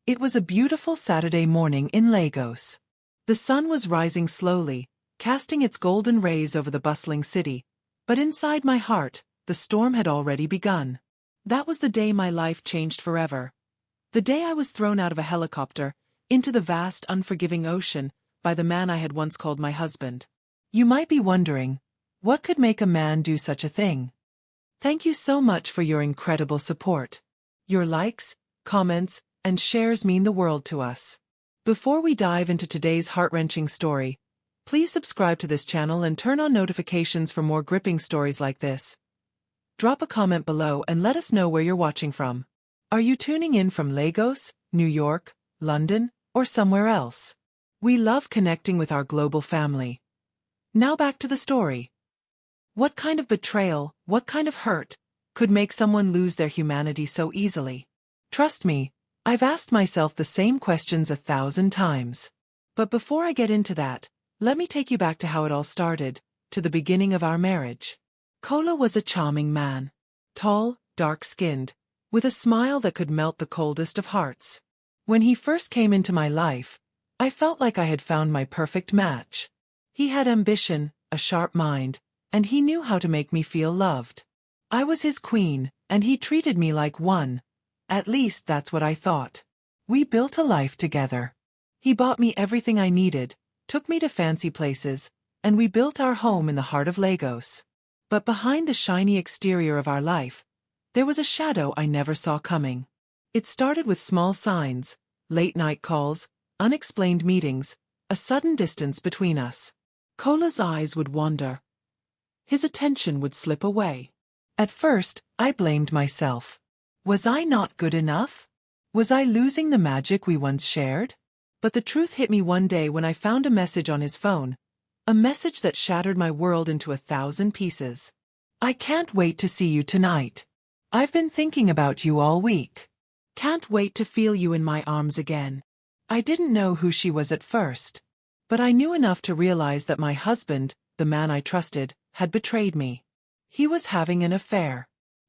It was a beautiful Saturday morning in Lagos. The sun was rising slowly, casting its golden rays over the bustling city, but inside my heart, the storm had already begun. That was the day my life changed forever. The day I was thrown out of a helicopter, into the vast, unforgiving ocean, by the man I had once called my husband. You might be wondering, what could make a man do such a thing? Thank you so much for your incredible support. Your likes, comments, and shares mean the world to us. Before we dive into today's heart-wrenching story, please subscribe to this channel and turn on notifications for more gripping stories like this. Drop a comment below and let us know where you're watching from. Are you tuning in from Lagos, New York, London, or somewhere else? We love connecting with our global family. Now back to the story. What kind of betrayal, what kind of hurt, could make someone lose their humanity so easily? Trust me, I've asked myself the same questions 1,000 times. But before I get into that, let me take you back to how it all started, to the beginning of our marriage. Kola was a charming man. Tall, dark-skinned, with a smile that could melt the coldest of hearts. When he first came into my life, I felt like I had found my perfect match. He had ambition, a sharp mind, and he knew how to make me feel loved. I was his queen, and he treated me like one. At least that's what I thought. We built a life together. He bought me everything I needed, took me to fancy places, and we built our home in the heart of Lagos. But behind the shiny exterior of our life, there was a shadow I never saw coming. It started with small signs, late-night calls, unexplained meetings, a sudden distance between us. Kola's eyes would wander. His attention would slip away. At first, I blamed myself. Was I not good enough? Was I losing the magic we once shared? But the truth hit me one day when I found a message on his phone. A message that shattered my world into 1,000 pieces. I can't wait to see you tonight. I've been thinking about you all week. Can't wait to feel you in my arms again. I didn't know who she was at first. But I knew enough to realize that my husband, the man I trusted, had betrayed me. He was having an affair.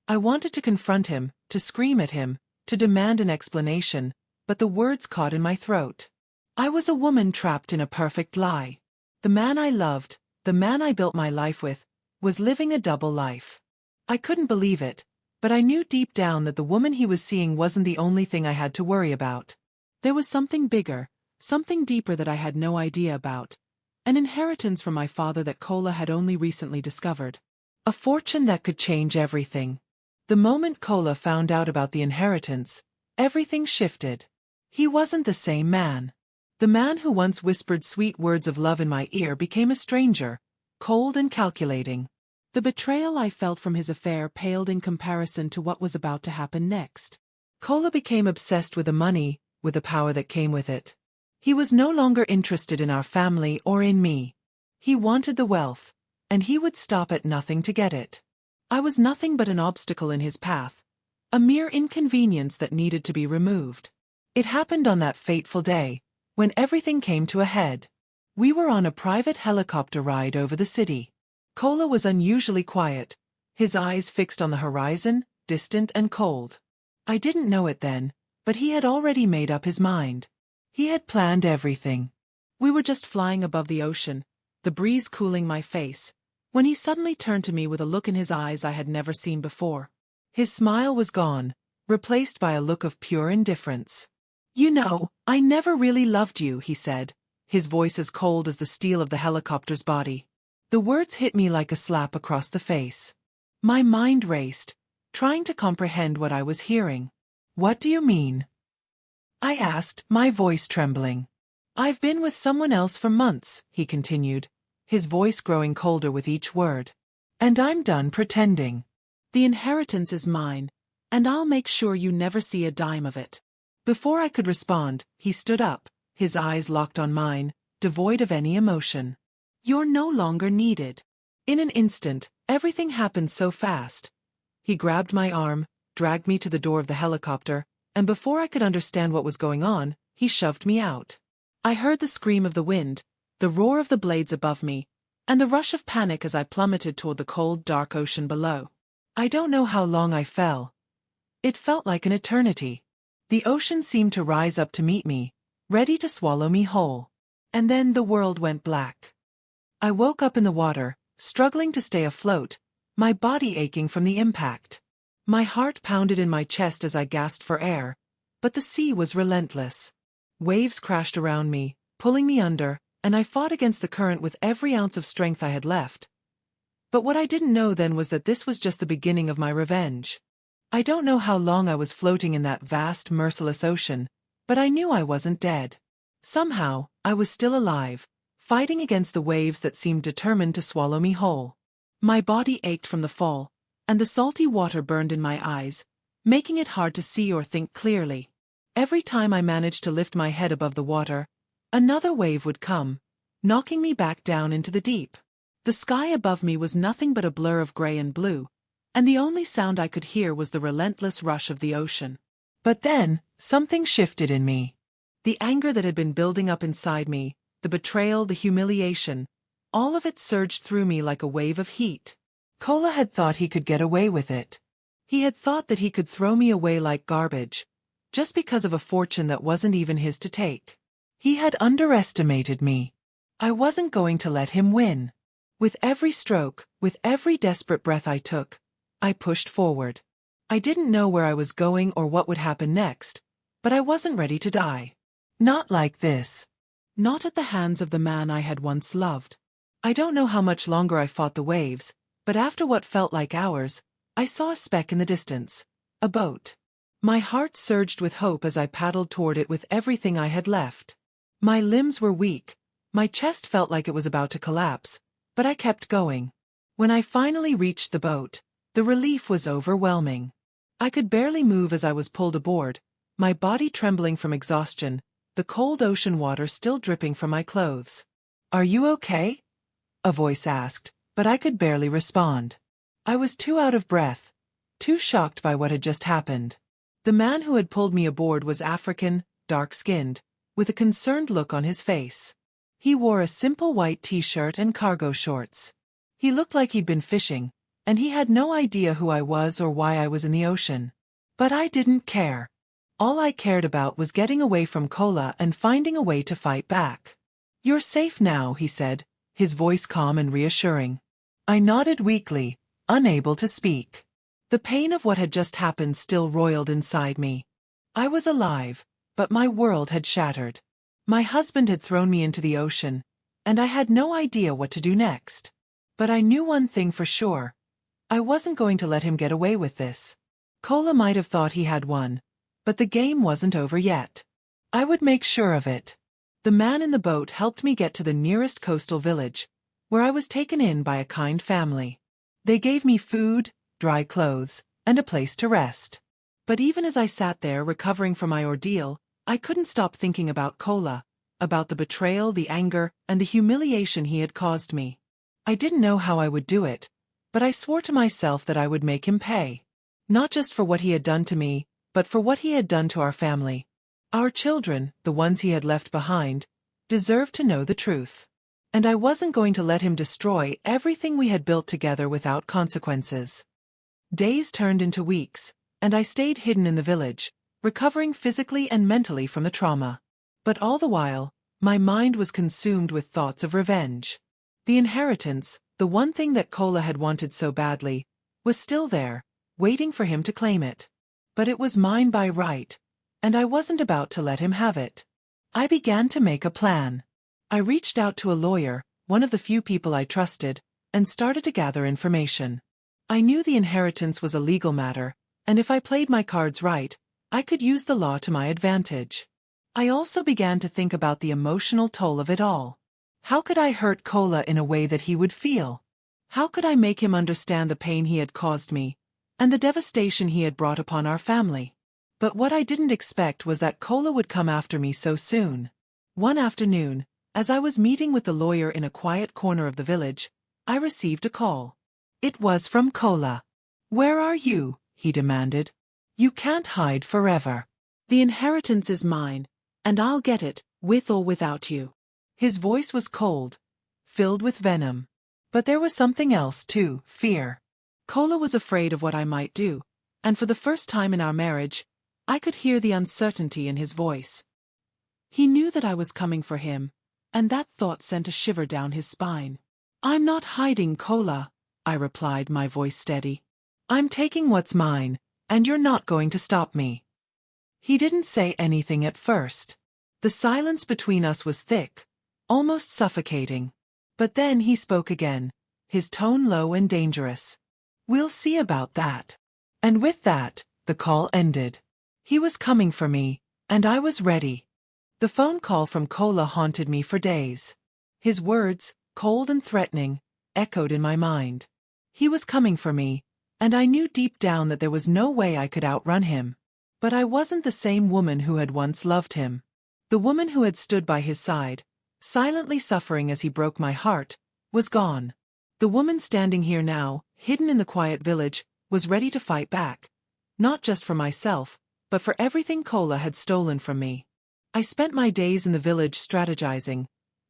I wanted to confront him, to scream at him, to demand an explanation, but the words caught in my throat. I was a woman trapped in a perfect lie. The man I loved, the man I built my life with, was living a double life. I couldn't believe it, but I knew deep down that the woman he was seeing wasn't the only thing I had to worry about. There was something bigger, something deeper that I had no idea about. An inheritance from my father that Kola had only recently discovered. A fortune that could change everything. The moment Kola found out about the inheritance, everything shifted. He wasn't the same man. The man who once whispered sweet words of love in my ear became a stranger, cold and calculating. The betrayal I felt from his affair paled in comparison to what was about to happen next. Kola became obsessed with the money, with the power that came with it. He was no longer interested in our family or in me. He wanted the wealth, and he would stop at nothing to get it. I was nothing but an obstacle in his path, a mere inconvenience that needed to be removed. It happened on that fateful day, when everything came to a head. We were on a private helicopter ride over the city. Kola was unusually quiet, his eyes fixed on the horizon, distant and cold. I didn't know it then, but he had already made up his mind. He had planned everything. We were just flying above the ocean, the breeze cooling my face, when he suddenly turned to me with a look in his eyes I had never seen before. His smile was gone, replaced by a look of pure indifference. "You know, I never really loved you," he said, his voice as cold as the steel of the helicopter's body. The words hit me like a slap across the face. My mind raced, trying to comprehend what I was hearing. "What do you mean?" I asked, my voice trembling. "I've been with someone else for months," he continued, his voice growing colder with each word. "And I'm done pretending. The inheritance is mine, and I'll make sure you never see a dime of it." Before I could respond, he stood up, his eyes locked on mine, devoid of any emotion. "You're no longer needed." In an instant, everything happened so fast. He grabbed my arm, dragged me to the door of the helicopter, and before I could understand what was going on, he shoved me out. I heard the scream of the wind, the roar of the blades above me, and the rush of panic as I plummeted toward the cold, dark ocean below. I don't know how long I fell. It felt like an eternity. The ocean seemed to rise up to meet me, ready to swallow me whole. And then the world went black. I woke up in the water, struggling to stay afloat, my body aching from the impact. My heart pounded in my chest as I gasped for air, but the sea was relentless. Waves crashed around me, pulling me under, and I fought against the current with every ounce of strength I had left. But what I didn't know then was that this was just the beginning of my revenge. I don't know how long I was floating in that vast, merciless ocean, but I knew I wasn't dead. Somehow, I was still alive, fighting against the waves that seemed determined to swallow me whole. My body ached from the fall, and the salty water burned in my eyes, making it hard to see or think clearly. Every time I managed to lift my head above the water, another wave would come, knocking me back down into the deep. The sky above me was nothing but a blur of gray and blue, and the only sound I could hear was the relentless rush of the ocean. But then, something shifted in me. The anger that had been building up inside me, the betrayal, the humiliation, all of it surged through me like a wave of heat. Kola had thought he could get away with it. He had thought that he could throw me away like garbage, just because of a fortune that wasn't even his to take. He had underestimated me. I wasn't going to let him win. With every stroke, with every desperate breath I took, I pushed forward. I didn't know where I was going or what would happen next, but I wasn't ready to die. Not like this. Not at the hands of the man I had once loved. I don't know how much longer I fought the waves, but after what felt like hours, I saw a speck in the distance. A boat. My heart surged with hope as I paddled toward it with everything I had left. My limbs were weak, my chest felt like it was about to collapse, but I kept going. When I finally reached the boat, the relief was overwhelming. I could barely move as I was pulled aboard, my body trembling from exhaustion, the cold ocean water still dripping from my clothes. "Are you okay?" a voice asked, but I could barely respond. I was too out of breath, too shocked by what had just happened. The man who had pulled me aboard was African, dark-skinned, with a concerned look on his face. He wore a simple white t-shirt and cargo shorts. He looked like he'd been fishing, and he had no idea who I was or why I was in the ocean. But I didn't care. All I cared about was getting away from Kola and finding a way to fight back. "You're safe now," he said, his voice calm and reassuring. I nodded weakly, unable to speak. The pain of what had just happened still roiled inside me. I was alive, but my world had shattered. My husband had thrown me into the ocean, and I had no idea what to do next. But I knew one thing for sure. I wasn't going to let him get away with this. Kola might have thought he had won, but the game wasn't over yet. I would make sure of it. The man in the boat helped me get to the nearest coastal village, where I was taken in by a kind family. They gave me food, dry clothes, and a place to rest. But even as I sat there recovering from my ordeal, I couldn't stop thinking about Kola, about the betrayal, the anger, and the humiliation he had caused me. I didn't know how I would do it, but I swore to myself that I would make him pay. Not just for what he had done to me, but for what he had done to our family. Our children, the ones he had left behind, deserved to know the truth. And I wasn't going to let him destroy everything we had built together without consequences. Days turned into weeks, and I stayed hidden in the village, recovering physically and mentally from the trauma. But all the while, my mind was consumed with thoughts of revenge. The inheritance, the one thing that Kola had wanted so badly, was still there, waiting for him to claim it. But it was mine by right, and I wasn't about to let him have it. I began to make a plan. I reached out to a lawyer, one of the few people I trusted, and started to gather information. I knew the inheritance was a legal matter, and if I played my cards right, I could use the law to my advantage. I also began to think about the emotional toll of it all. How could I hurt Kola in a way that he would feel? How could I make him understand the pain he had caused me, and the devastation he had brought upon our family? But what I didn't expect was that Kola would come after me so soon. One afternoon, as I was meeting with the lawyer in a quiet corner of the village, I received a call. It was from Kola. "Where are you?" he demanded. "You can't hide forever. The inheritance is mine, and I'll get it, with or without you." His voice was cold, filled with venom. But there was something else too, fear. Kola was afraid of what I might do, and for the first time in our marriage, I could hear the uncertainty in his voice. He knew that I was coming for him, and that thought sent a shiver down his spine. "I'm not hiding, Kola," I replied, my voice steady. "I'm taking what's mine, and you're not going to stop me." He didn't say anything at first. The silence between us was thick, almost suffocating. But then he spoke again, his tone low and dangerous. "We'll see about that." And with that, the call ended. He was coming for me, and I was ready. The phone call from Kola haunted me for days. His words, cold and threatening, echoed in my mind. He was coming for me, and I knew deep down that there was no way I could outrun him. But I wasn't the same woman who had once loved him. The woman who had stood by his side, silently suffering as he broke my heart, was gone. The woman standing here now, hidden in the quiet village, was ready to fight back. Not just for myself, but for everything Kola had stolen from me. I spent my days in the village strategizing,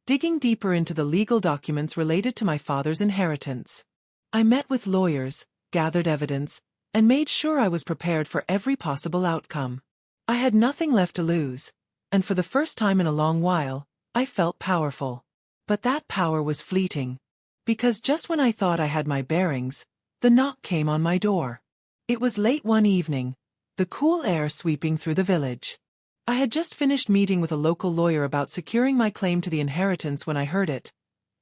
digging deeper into the legal documents related to my father's inheritance. I met with lawyers, gathered evidence, and made sure I was prepared for every possible outcome. I had nothing left to lose, and for the first time in a long while, I felt powerful. But that power was fleeting. Because just when I thought I had my bearings, the knock came on my door. It was late one evening, the cool air sweeping through the village. I had just finished meeting with a local lawyer about securing my claim to the inheritance when I heard it.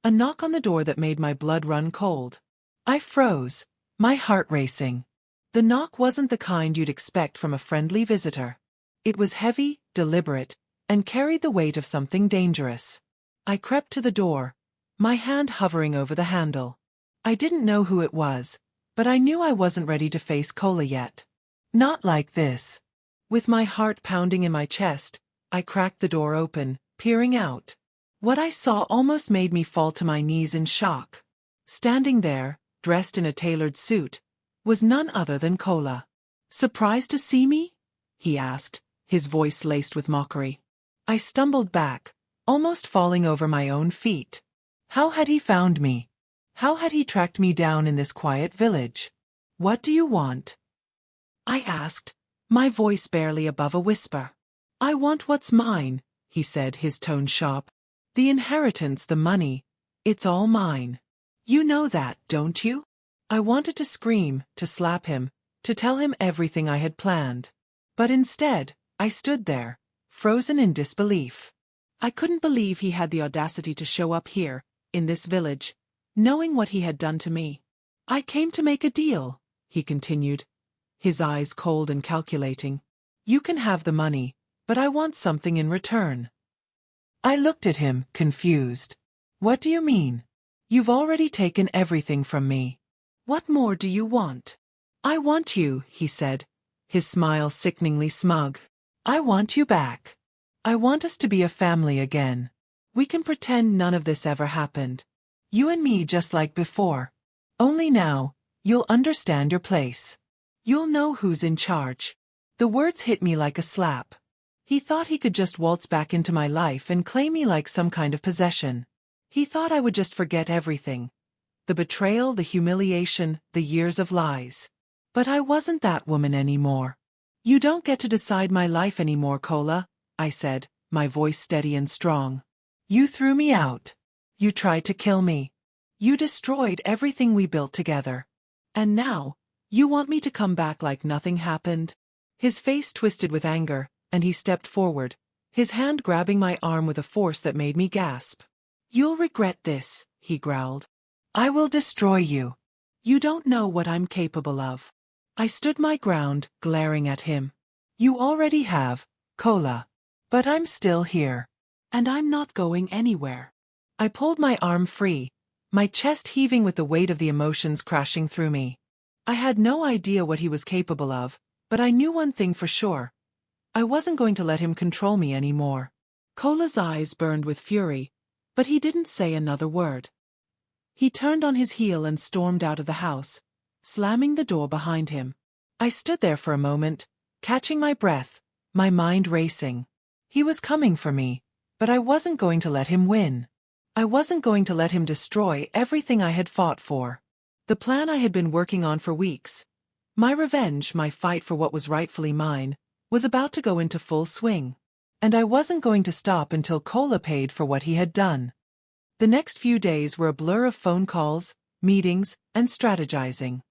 A knock on the door that made my blood run cold. I froze, my heart racing. The knock wasn't the kind you'd expect from a friendly visitor. It was heavy, deliberate, and carried the weight of something dangerous. I crept to the door, my hand hovering over the handle. I didn't know who it was, but I knew I wasn't ready to face Kola yet. Not like this. With my heart pounding in my chest, I cracked the door open, peering out. What I saw almost made me fall to my knees in shock. Standing there, dressed in a tailored suit, was none other than Kola. "Surprised to see me?" he asked, his voice laced with mockery. I stumbled back, almost falling over my own feet. How had he found me? How had he tracked me down in this quiet village? "What do you want?" I asked, my voice barely above a whisper. "I want what's mine," he said, his tone sharp. "The inheritance, the money. It's all mine. You know that, don't you?" I wanted to scream, to slap him, to tell him everything I had planned. But instead, I stood there, frozen in disbelief. I couldn't believe he had the audacity to show up here, in this village, knowing what he had done to me. "I came to make a deal," he continued, his eyes cold and calculating. "You can have the money, but I want something in return." I looked at him, confused. "What do you mean? You've already taken everything from me. What more do you want?" "I want you," he said, his smile sickeningly smug. "I want you back. I want us to be a family again. We can pretend none of this ever happened. You and me just like before. Only now, you'll understand your place. You'll know who's in charge." The words hit me like a slap. He thought he could just waltz back into my life and claim me like some kind of possession. He thought I would just forget everything. The betrayal, the humiliation, the years of lies. But I wasn't that woman anymore. "You don't get to decide my life anymore, Kola," I said, my voice steady and strong. "You threw me out. You tried to kill me. You destroyed everything we built together. And now, you want me to come back like nothing happened?" His face twisted with anger, and he stepped forward, his hand grabbing my arm with a force that made me gasp. "You'll regret this," he growled. "I will destroy you. You don't know what I'm capable of." I stood my ground, glaring at him. "You already have, Kola. But I'm still here. And I'm not going anywhere." I pulled my arm free, my chest heaving with the weight of the emotions crashing through me. I had no idea what he was capable of, but I knew one thing for sure. I wasn't going to let him control me anymore. Kola's eyes burned with fury, but he didn't say another word. He turned on his heel and stormed out of the house, slamming the door behind him. I stood there for a moment, catching my breath, my mind racing. He was coming for me, but I wasn't going to let him win. I wasn't going to let him destroy everything I had fought for. The plan I had been working on for weeks. My revenge, my fight for what was rightfully mine, was about to go into full swing. And I wasn't going to stop until Kola paid for what he had done. The next few days were a blur of phone calls, meetings, and strategizing.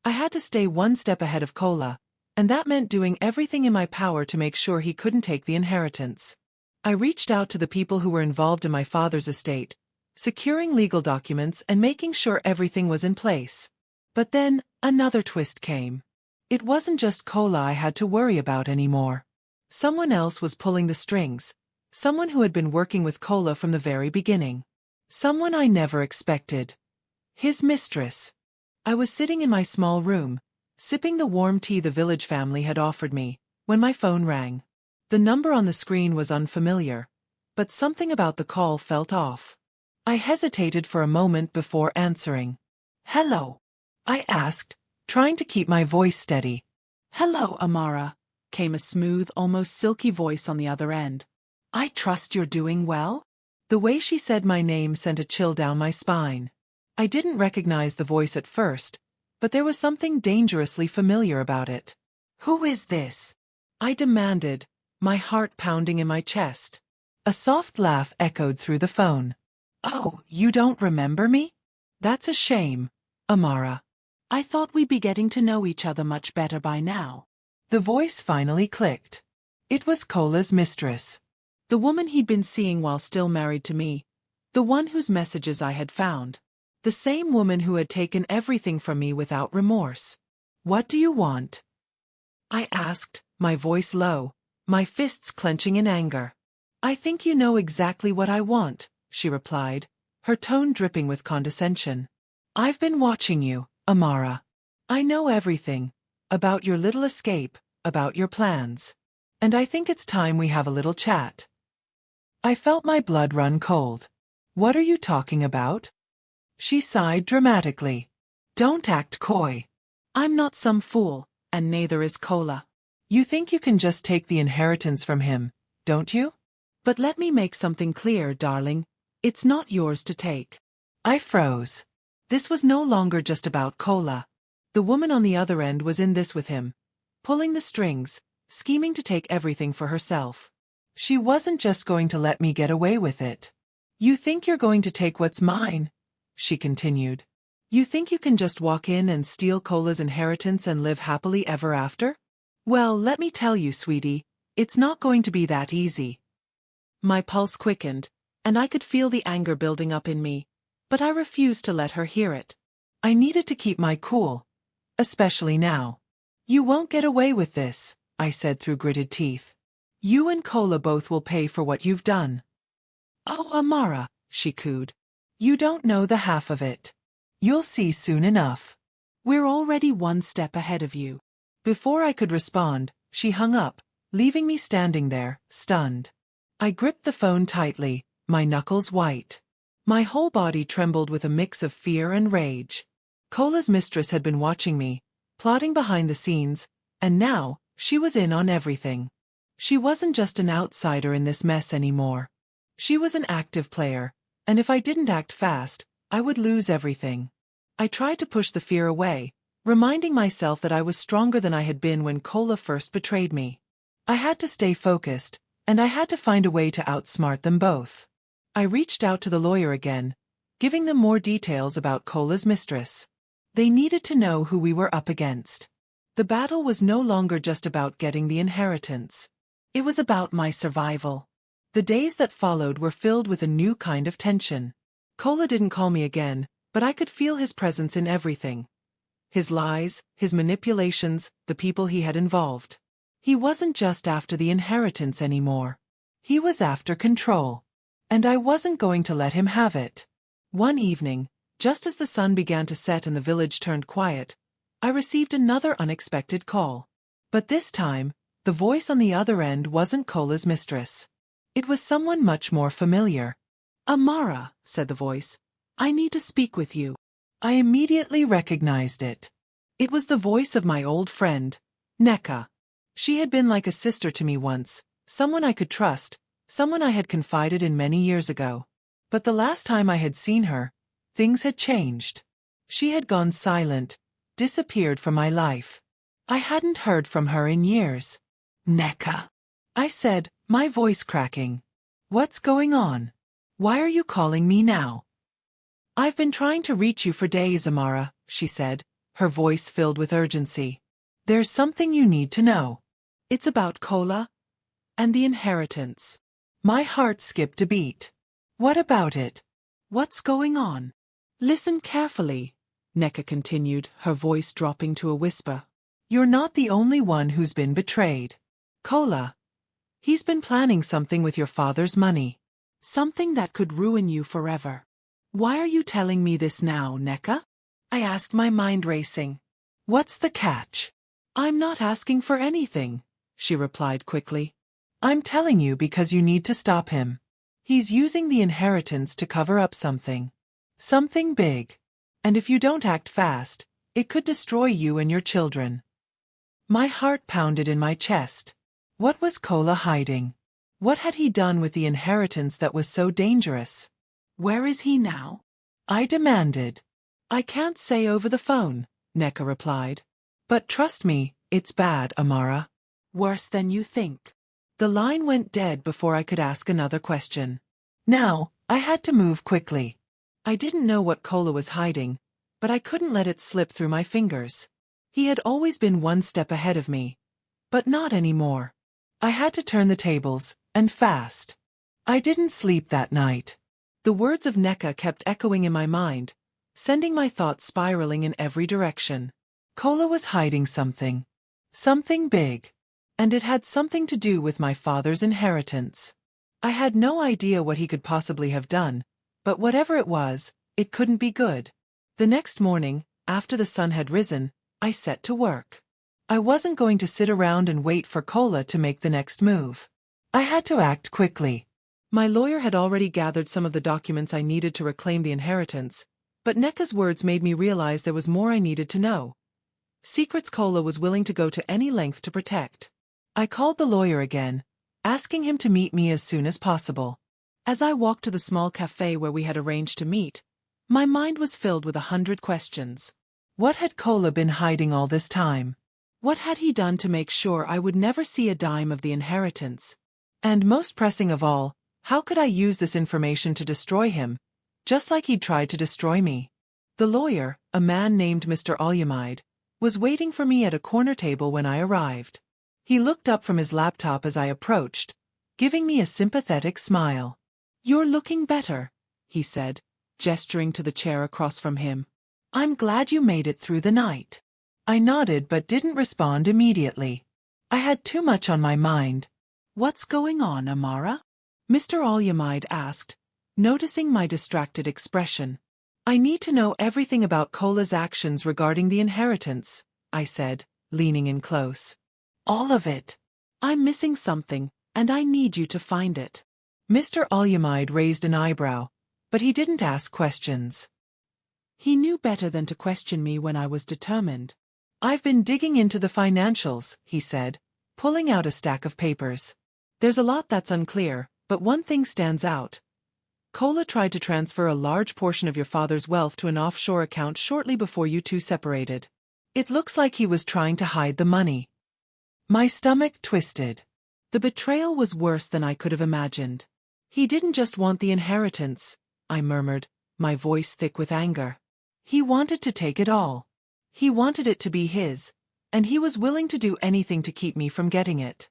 I had to stay one step ahead of Kola, and that meant doing everything in my power to make sure he couldn't take the inheritance. I reached out to the people who were involved in my father's estate, securing legal documents and making sure everything was in place. But then, another twist came. It wasn't just Kola I had to worry about anymore. Someone else was pulling the strings, someone who had been working with Kola from the very beginning. Someone I never expected. His mistress. I was sitting in my small room, sipping the warm tea the village family had offered me, when my phone rang. The number on the screen was unfamiliar, but something about the call felt off. I hesitated for a moment before answering. "Hello?" I asked, trying to keep my voice steady. "Hello, Amara," came a smooth, almost silky voice on the other end. "I trust you're doing well?" The way she said my name sent a chill down my spine. I didn't recognize the voice at first, but there was something dangerously familiar about it. "Who is this?" I demanded, my heart pounding in my chest. A soft laugh echoed through the phone. "Oh, you don't remember me? That's a shame, Amara. I thought we'd be getting to know each other much better by now." The voice finally clicked. It was Kola's mistress. The woman he'd been seeing while still married to me. The one whose messages I had found. The same woman who had taken everything from me without remorse. "What do you want?" I asked, my voice low, my fists clenching in anger. "I think you know exactly what I want," she replied, her tone dripping with condescension. "I've been watching you, Amara. I know everything. About your little escape, about your plans. And I think it's time we have a little chat." I felt my blood run cold. "What are you talking about?" She sighed dramatically. "Don't act coy. I'm not some fool, and neither is Kola. You think you can just take the inheritance from him, don't you? But let me make something clear, darling. It's not yours to take." I froze. This was no longer just about Kola. The woman on the other end was in this with him, pulling the strings, scheming to take everything for herself. She wasn't just going to let me get away with it. "You think you're going to take what's mine?" she continued. "You think you can just walk in and steal Kola's inheritance and live happily ever after? Well, let me tell you, sweetie, it's not going to be that easy." My pulse quickened, and I could feel the anger building up in me, but I refused to let her hear it. I needed to keep my cool, especially now. "You won't get away with this," I said through gritted teeth. "You and Kola both will pay for what you've done." "Oh, Amara," she cooed. "You don't know the half of it. You'll see soon enough. We're already one step ahead of you." Before I could respond, she hung up, leaving me standing there, stunned. I gripped the phone tightly, my knuckles white. My whole body trembled with a mix of fear and rage. Kola's mistress had been watching me, plotting behind the scenes, and now, she was in on everything. She wasn't just an outsider in this mess anymore. She was an active player, and if I didn't act fast, I would lose everything. I tried to push the fear away, reminding myself that I was stronger than I had been when Kola first betrayed me. I had to stay focused, and I had to find a way to outsmart them both. I reached out to the lawyer again, giving them more details about Kola's mistress. They needed to know who we were up against. The battle was no longer just about getting the inheritance. It was about my survival. The days that followed were filled with a new kind of tension. Kola didn't call me again, but I could feel his presence in everything. His lies, his manipulations, the people he had involved. He wasn't just after the inheritance anymore. He was after control. And I wasn't going to let him have it. One evening, just as the sun began to set and the village turned quiet, I received another unexpected call. But this time, the voice on the other end wasn't Kola's mistress. It was someone much more familiar. "Amara," said the voice, "I need to speak with you." I immediately recognized it. It was the voice of my old friend, Neka. She had been like a sister to me once, someone I could trust, someone I had confided in many years ago. But the last time I had seen her, things had changed. She had gone silent, disappeared from my life. I hadn't heard from her in years. Neka, I said, my voice cracking. What's going on? Why are you calling me now? I've been trying to reach you for days, Amara, she said, her voice filled with urgency. There's something you need to know. It's about Kola and the inheritance. My heart skipped a beat. What about it? What's going on? Listen carefully, Neka continued, her voice dropping to a whisper. You're not the only one who's been betrayed. Kola, he's been planning something with your father's money. Something that could ruin you forever. Why are you telling me this now, Neka? I asked, my mind racing. What's the catch? I'm not asking for anything, she replied quickly. I'm telling you because you need to stop him. He's using the inheritance to cover up something. Something big. And if you don't act fast, it could destroy you and your children. My heart pounded in my chest. What was Kola hiding? What had he done with the inheritance that was so dangerous? Where is he now? I demanded. I can't say over the phone, Neka replied. But trust me, it's bad, Amara. Worse than you think. The line went dead before I could ask another question. Now, I had to move quickly. I didn't know what Kola was hiding, but I couldn't let it slip through my fingers. He had always been one step ahead of me. But not anymore. I had to turn the tables, and fast. I didn't sleep that night. The words of Neka kept echoing in my mind, sending my thoughts spiraling in every direction. Kola was hiding something. Something big. And it had something to do with my father's inheritance. I had no idea what he could possibly have done, but whatever it was, it couldn't be good. The next morning, after the sun had risen, I set to work. I wasn't going to sit around and wait for Kola to make the next move. I had to act quickly. My lawyer had already gathered some of the documents I needed to reclaim the inheritance, but Neka's words made me realize there was more I needed to know. Secrets Kola was willing to go to any length to protect. I called the lawyer again, asking him to meet me as soon as possible. As I walked to the small cafe where we had arranged to meet, my mind was filled with 100 questions. What had Kola been hiding all this time? What had he done to make sure I would never see a dime of the inheritance? And most pressing of all, how could I use this information to destroy him, just like he'd tried to destroy me? The lawyer, a man named Mr. Alyamide, was waiting for me at a corner table when I arrived. He looked up from his laptop as I approached, giving me a sympathetic smile. You're looking better, he said, gesturing to the chair across from him. I'm glad you made it through the night. I nodded but didn't respond immediately. I had too much on my mind. What's going on, Amara? Mr. Alyamide asked, noticing my distracted expression. I need to know everything about Kola's actions regarding the inheritance, I said, leaning in close. All of it. I'm missing something, and I need you to find it. Mr. Alyamide raised an eyebrow, but he didn't ask questions. He knew better than to question me when I was determined. I've been digging into the financials, he said, pulling out a stack of papers. There's a lot that's unclear, but one thing stands out. Kola tried to transfer a large portion of your father's wealth to an offshore account shortly before you two separated. It looks like he was trying to hide the money. My stomach twisted. The betrayal was worse than I could have imagined. He didn't just want the inheritance, I murmured, my voice thick with anger. He wanted to take it all. He wanted it to be his, and he was willing to do anything to keep me from getting it.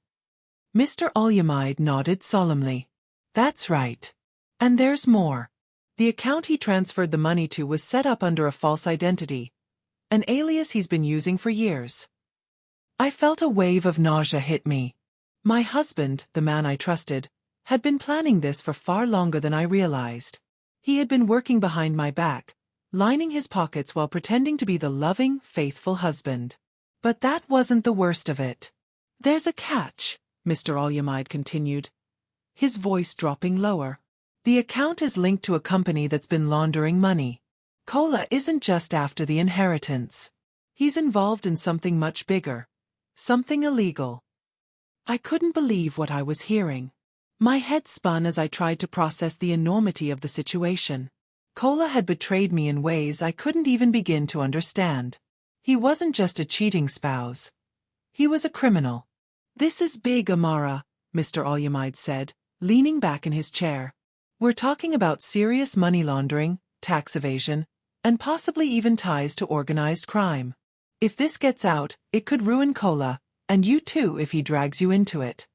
Mr. Alyamide nodded solemnly. That's right. And there's more. The account he transferred the money to was set up under a false identity, an alias he's been using for years. I felt a wave of nausea hit me. My husband, the man I trusted, had been planning this for far longer than I realized. He had been working behind my back, lining his pockets while pretending to be the loving, faithful husband. But that wasn't the worst of it. There's a catch, Mr. Alyamide continued, his voice dropping lower. The account is linked to a company that's been laundering money. Kola isn't just after the inheritance. He's involved in something much bigger. Something illegal. I couldn't believe what I was hearing. My head spun as I tried to process the enormity of the situation. Kola had betrayed me in ways I couldn't even begin to understand. He wasn't just a cheating spouse. He was a criminal. This is big, Amara, Mr. Olyamide said, leaning back in his chair. We're talking about serious money laundering, tax evasion, and possibly even ties to organized crime. If this gets out, it could ruin Kola, and you too if he drags you into it.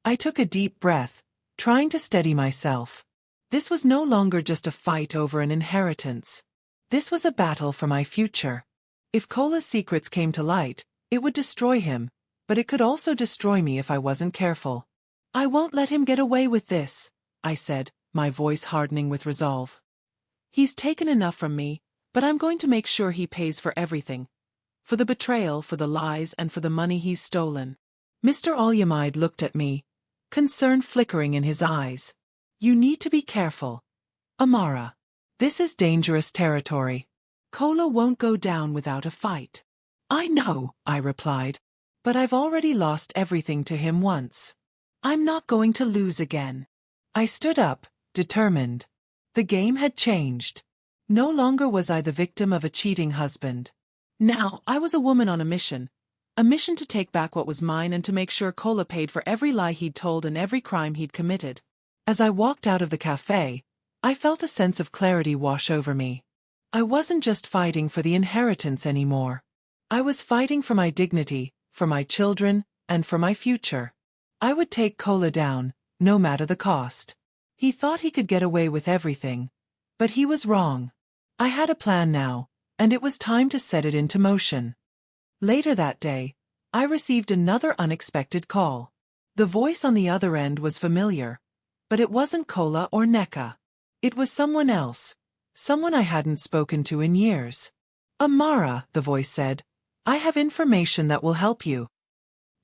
I took a deep breath, trying to steady myself. This was no longer just a fight over an inheritance. This was a battle for my future. If Kola's secrets came to light, it would destroy him, but it could also destroy me if I wasn't careful. I won't let him get away with this, I said, my voice hardening with resolve. He's taken enough from me, but I'm going to make sure he pays for everything. For the betrayal, for the lies, and for the money he's stolen. Mr. Olyamide looked at me, concern flickering in his eyes. You need to be careful, Amara. This is dangerous territory. Kola won't go down without a fight. I know, I replied. But I've already lost everything to him once. I'm not going to lose again. I stood up, determined. The game had changed. No longer was I the victim of a cheating husband. Now, I was a woman on a mission to take back what was mine and to make sure Kola paid for every lie he'd told and every crime he'd committed. As I walked out of the cafe, I felt a sense of clarity wash over me. I wasn't just fighting for the inheritance anymore. I was fighting for my dignity, for my children, and for my future. I would take Kola down, no matter the cost. He thought he could get away with everything. But he was wrong. I had a plan now, and it was time to set it into motion. Later that day, I received another unexpected call. The voice on the other end was familiar, but it wasn't Kola or Neka. It was someone else, someone I hadn't spoken to in years. Amara, the voice said, I have information that will help you.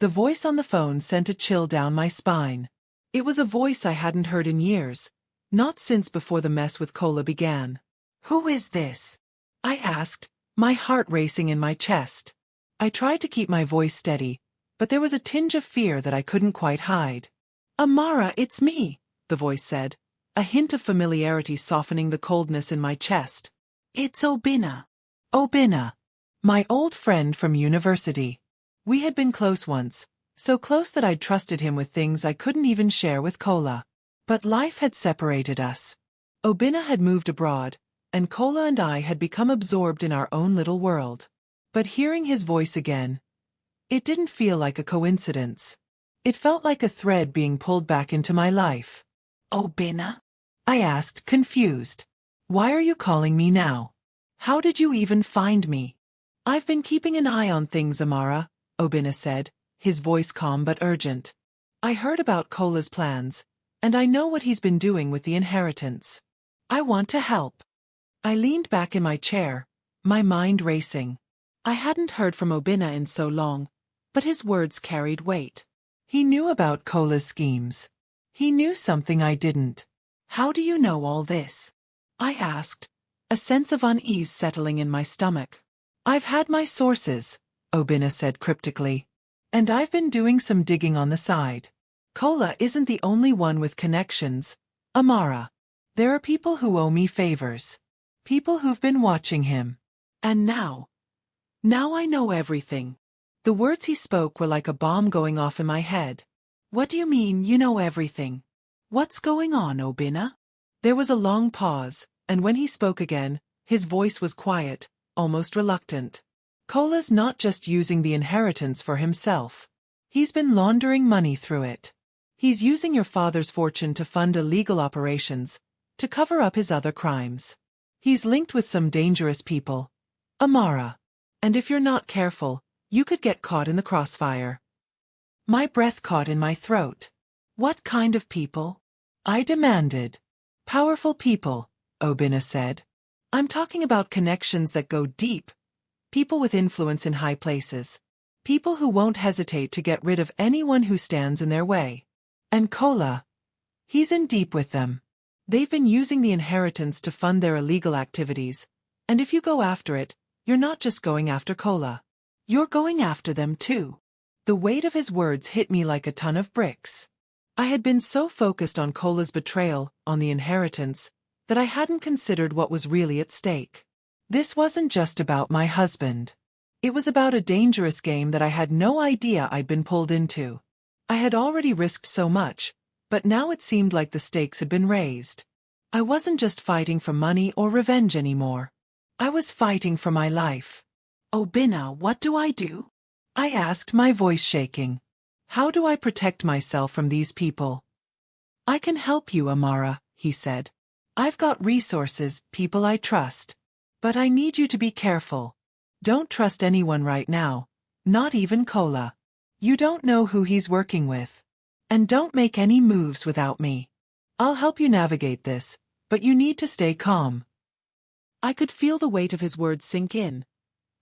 The voice on the phone sent a chill down my spine. It was a voice I hadn't heard in years, not since before the mess with Kola began. Who is this? I asked, my heart racing in my chest. I tried to keep my voice steady, but there was a tinge of fear that I couldn't quite hide. Amara, it's me, the voice said, a hint of familiarity softening the coldness in my chest. It's Obinna. Obinna. My old friend from university. We had been close once, so close that I'd trusted him with things I couldn't even share with Kola. But life had separated us. Obinna had moved abroad, and Kola and I had become absorbed in our own little world. But hearing his voice again, it didn't feel like a coincidence. It felt like a thread being pulled back into my life. Obinna? I asked, confused. Why are you calling me now? How did you even find me? I've been keeping an eye on things, Amara, Obinna said, his voice calm but urgent. I heard about Kola's plans, and I know what he's been doing with the inheritance. I want to help. I leaned back in my chair, my mind racing. I hadn't heard from Obinna in so long, but his words carried weight. He knew about Kola's schemes. He knew something I didn't. How do you know all this? I asked, a sense of unease settling in my stomach. I've had my sources, Obinna said cryptically. And I've been doing some digging on the side. Kola isn't the only one with connections, Amara. There are people who owe me favors. People who've been watching him. And now I know everything. The words he spoke were like a bomb going off in my head. What do you mean, you know everything? What's going on, Obinna? There was a long pause, and when he spoke again, his voice was quiet, almost reluctant. Kola's not just using the inheritance for himself. He's been laundering money through it. He's using your father's fortune to fund illegal operations, to cover up his other crimes. He's linked with some dangerous people, Amara. And if you're not careful, you could get caught in the crossfire. My breath caught in my throat. What kind of people? I demanded. Powerful people, Obinna said. I'm talking about connections that go deep. People with influence in high places. People who won't hesitate to get rid of anyone who stands in their way. And Kola, he's in deep with them. They've been using the inheritance to fund their illegal activities, and if you go after it, you're not just going after Kola. You're going after them too. The weight of his words hit me like a ton of bricks. I had been so focused on Kola's betrayal, on the inheritance, that I hadn't considered what was really at stake. This wasn't just about my husband. It was about a dangerous game that I had no idea I'd been pulled into. I had already risked so much, but now it seemed like the stakes had been raised. I wasn't just fighting for money or revenge anymore. I was fighting for my life. Obina, what do I do? I asked, my voice shaking. How do I protect myself from these people? I can help you, Amara, he said. I've got resources, people I trust. But I need you to be careful. Don't trust anyone right now, not even Kola. You don't know who he's working with. And don't make any moves without me. I'll help you navigate this, but you need to stay calm. I could feel the weight of his words sink in,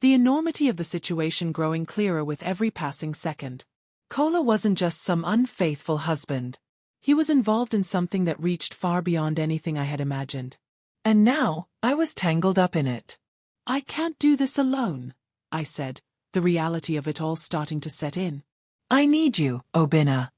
the enormity of the situation growing clearer with every passing second. Kola wasn't just some unfaithful husband. He was involved in something that reached far beyond anything I had imagined. And now, I was tangled up in it. I can't do this alone, I said, the reality of it all starting to set in. I need you, Obina.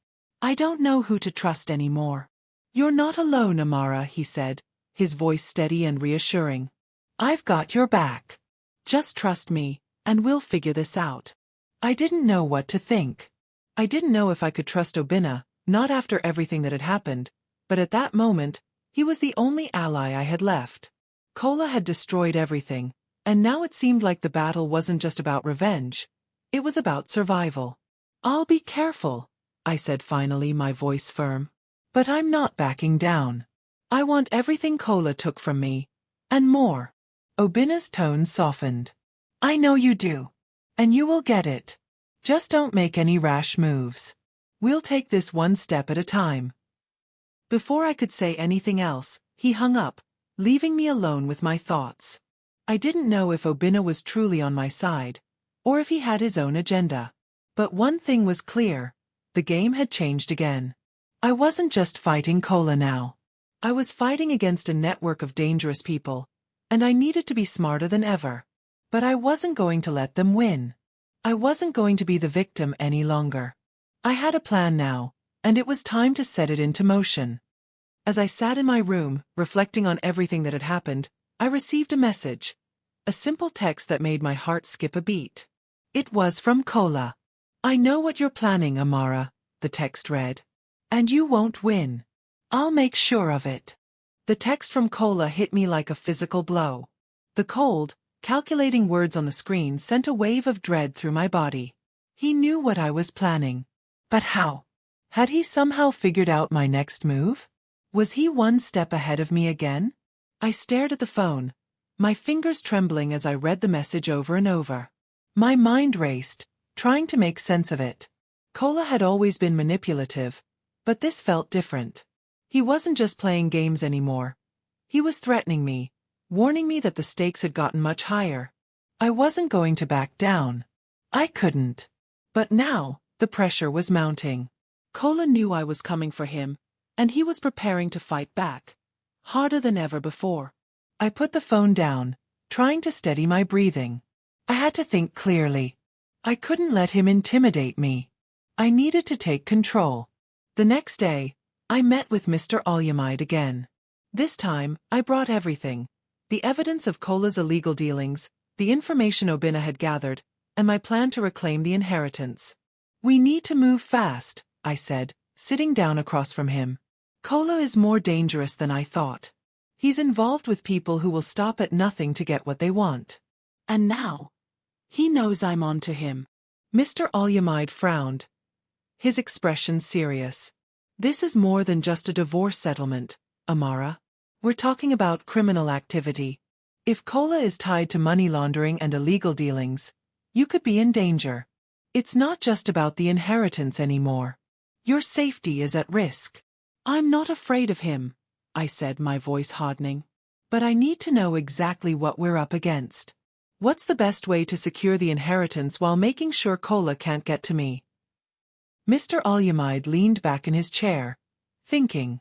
I don't know who to trust anymore. You're not alone, Amara, he said, his voice steady and reassuring. I've got your back. Just trust me, and we'll figure this out. I didn't know what to think. I didn't know if I could trust Obina, not after everything that had happened, but at that moment, he was the only ally I had left. Kola had destroyed everything, and now it seemed like the battle wasn't just about revenge. It was about survival. I'll be careful, I said finally, my voice firm. But I'm not backing down. I want everything Kola took from me, and more. Obina's tone softened. I know you do. And you will get it. Just don't make any rash moves. We'll take this one step at a time. Before I could say anything else, he hung up, leaving me alone with my thoughts. I didn't know if Obina was truly on my side, or if he had his own agenda. But one thing was clear, the game had changed again. I wasn't just fighting Kola now. I was fighting against a network of dangerous people, and I needed to be smarter than ever. But I wasn't going to let them win. I wasn't going to be the victim any longer. I had a plan now, and it was time to set it into motion. As I sat in my room, reflecting on everything that had happened, I received a message. A simple text that made my heart skip a beat. It was from Kola. I know what you're planning, Amara, the text read. And you won't win. I'll make sure of it. The text from Kola hit me like a physical blow. The cold, calculating words on the screen sent a wave of dread through my body. He knew what I was planning. But how? Had he somehow figured out my next move? Was he one step ahead of me again? I stared at the phone, my fingers trembling as I read the message over and over. My mind raced, trying to make sense of it. Kola had always been manipulative, but this felt different. He wasn't just playing games anymore. He was threatening me, warning me that the stakes had gotten much higher. I wasn't going to back down. I couldn't. But now, the pressure was mounting. Kola knew I was coming for him, and he was preparing to fight back, harder than ever before. I put the phone down, trying to steady my breathing. I had to think clearly. I couldn't let him intimidate me. I needed to take control. The next day, I met with Mr. Olyamide again. This time, I brought everything. The evidence of Kola's illegal dealings, the information Obina had gathered, and my plan to reclaim the inheritance. We need to move fast, I said, sitting down across from him. Kola is more dangerous than I thought. He's involved with people who will stop at nothing to get what they want. And now, he knows I'm on to him. Mr. Olyamide frowned, his expression serious. This is more than just a divorce settlement, Amara. We're talking about criminal activity. If Kola is tied to money laundering and illegal dealings, you could be in danger. It's not just about the inheritance anymore. Your safety is at risk. I'm not afraid of him, I said, my voice hardening. But I need to know exactly what we're up against. What's the best way to secure the inheritance while making sure Kola can't get to me? Mr. Olyamide leaned back in his chair, thinking.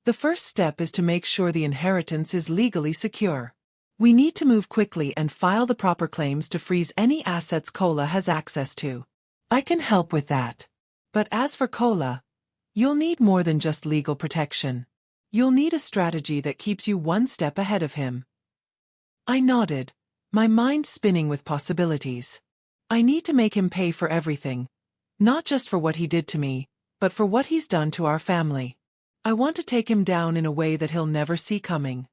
The first step is to make sure the inheritance is legally secure. We need to move quickly and file the proper claims to freeze any assets Kola has access to. I can help with that. But as for Kola, you'll need more than just legal protection. You'll need a strategy that keeps you one step ahead of him. I nodded, my mind spinning with possibilities. I need to make him pay for everything. Not just for what he did to me, but for what he's done to our family. I want to take him down in a way that he'll never see coming.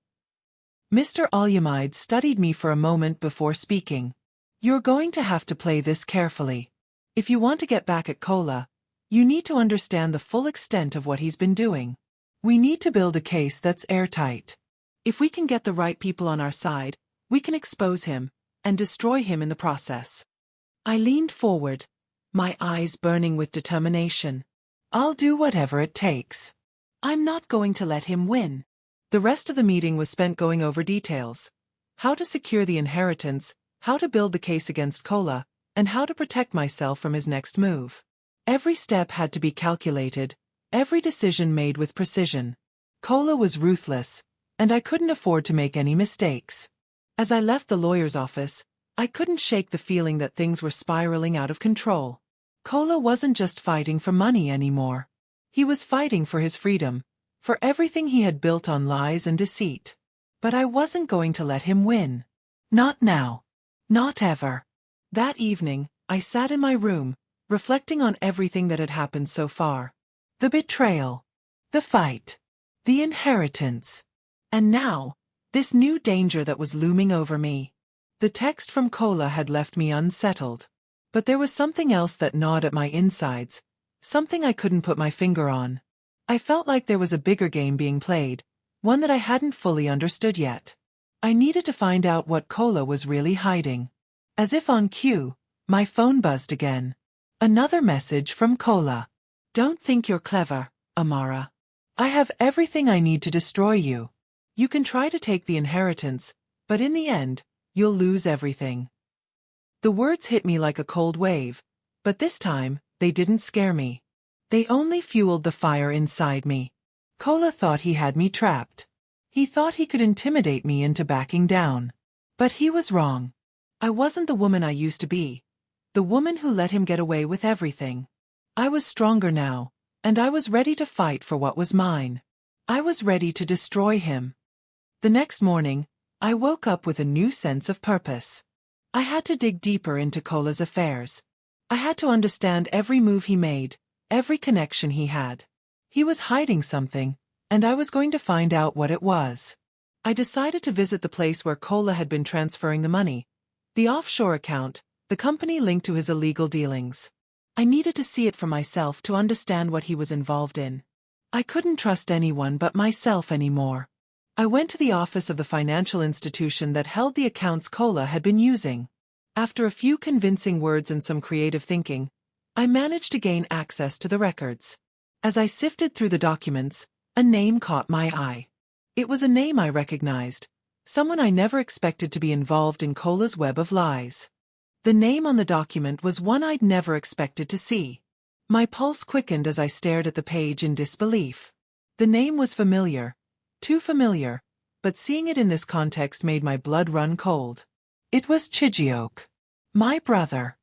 Mr. Alyamide studied me for a moment before speaking. You're going to have to play this carefully. If you want to get back at Kola, you need to understand the full extent of what he's been doing. We need to build a case that's airtight. If we can get the right people on our side, we can expose him and destroy him in the process. I leaned forward, my eyes burning with determination. I'll do whatever it takes. I'm not going to let him win. The rest of the meeting was spent going over details. How to secure the inheritance, how to build the case against Kola, and how to protect myself from his next move. Every step had to be calculated, every decision made with precision. Kola was ruthless, and I couldn't afford to make any mistakes. As I left the lawyer's office, I couldn't shake the feeling that things were spiraling out of control. Kola wasn't just fighting for money anymore. He was fighting for his freedom, for everything he had built on lies and deceit. But I wasn't going to let him win. Not now. Not ever. That evening, I sat in my room, reflecting on everything that had happened so far. The betrayal. The fight. The inheritance. And now, this new danger that was looming over me. The text from Kola had left me unsettled. But there was something else that gnawed at my insides, something I couldn't put my finger on. I felt like there was a bigger game being played, one that I hadn't fully understood yet. I needed to find out what Kola was really hiding. As if on cue, my phone buzzed again. Another message from Kola. Don't think you're clever, Amara. I have everything I need to destroy you. You can try to take the inheritance, but in the end, you'll lose everything. The words hit me like a cold wave, but this time, they didn't scare me. They only fueled the fire inside me. Kola thought he had me trapped. He thought he could intimidate me into backing down. But he was wrong. I wasn't the woman I used to be, the woman who let him get away with everything. I was stronger now, and I was ready to fight for what was mine. I was ready to destroy him. The next morning, I woke up with a new sense of purpose. I had to dig deeper into Kola's affairs. I had to understand every move he made, every connection he had. He was hiding something, and I was going to find out what it was. I decided to visit the place where Kola had been transferring the money, the offshore account, the company linked to his illegal dealings. I needed to see it for myself to understand what he was involved in. I couldn't trust anyone but myself anymore. I went to the office of the financial institution that held the accounts Kola had been using. After a few convincing words and some creative thinking, I managed to gain access to the records. As I sifted through the documents, a name caught my eye. It was a name I recognized, someone I never expected to be involved in Kola's web of lies. The name on the document was one I'd never expected to see. My pulse quickened as I stared at the page in disbelief. The name was familiar, too familiar, but seeing it in this context made my blood run cold. It was Chijioke. My brother.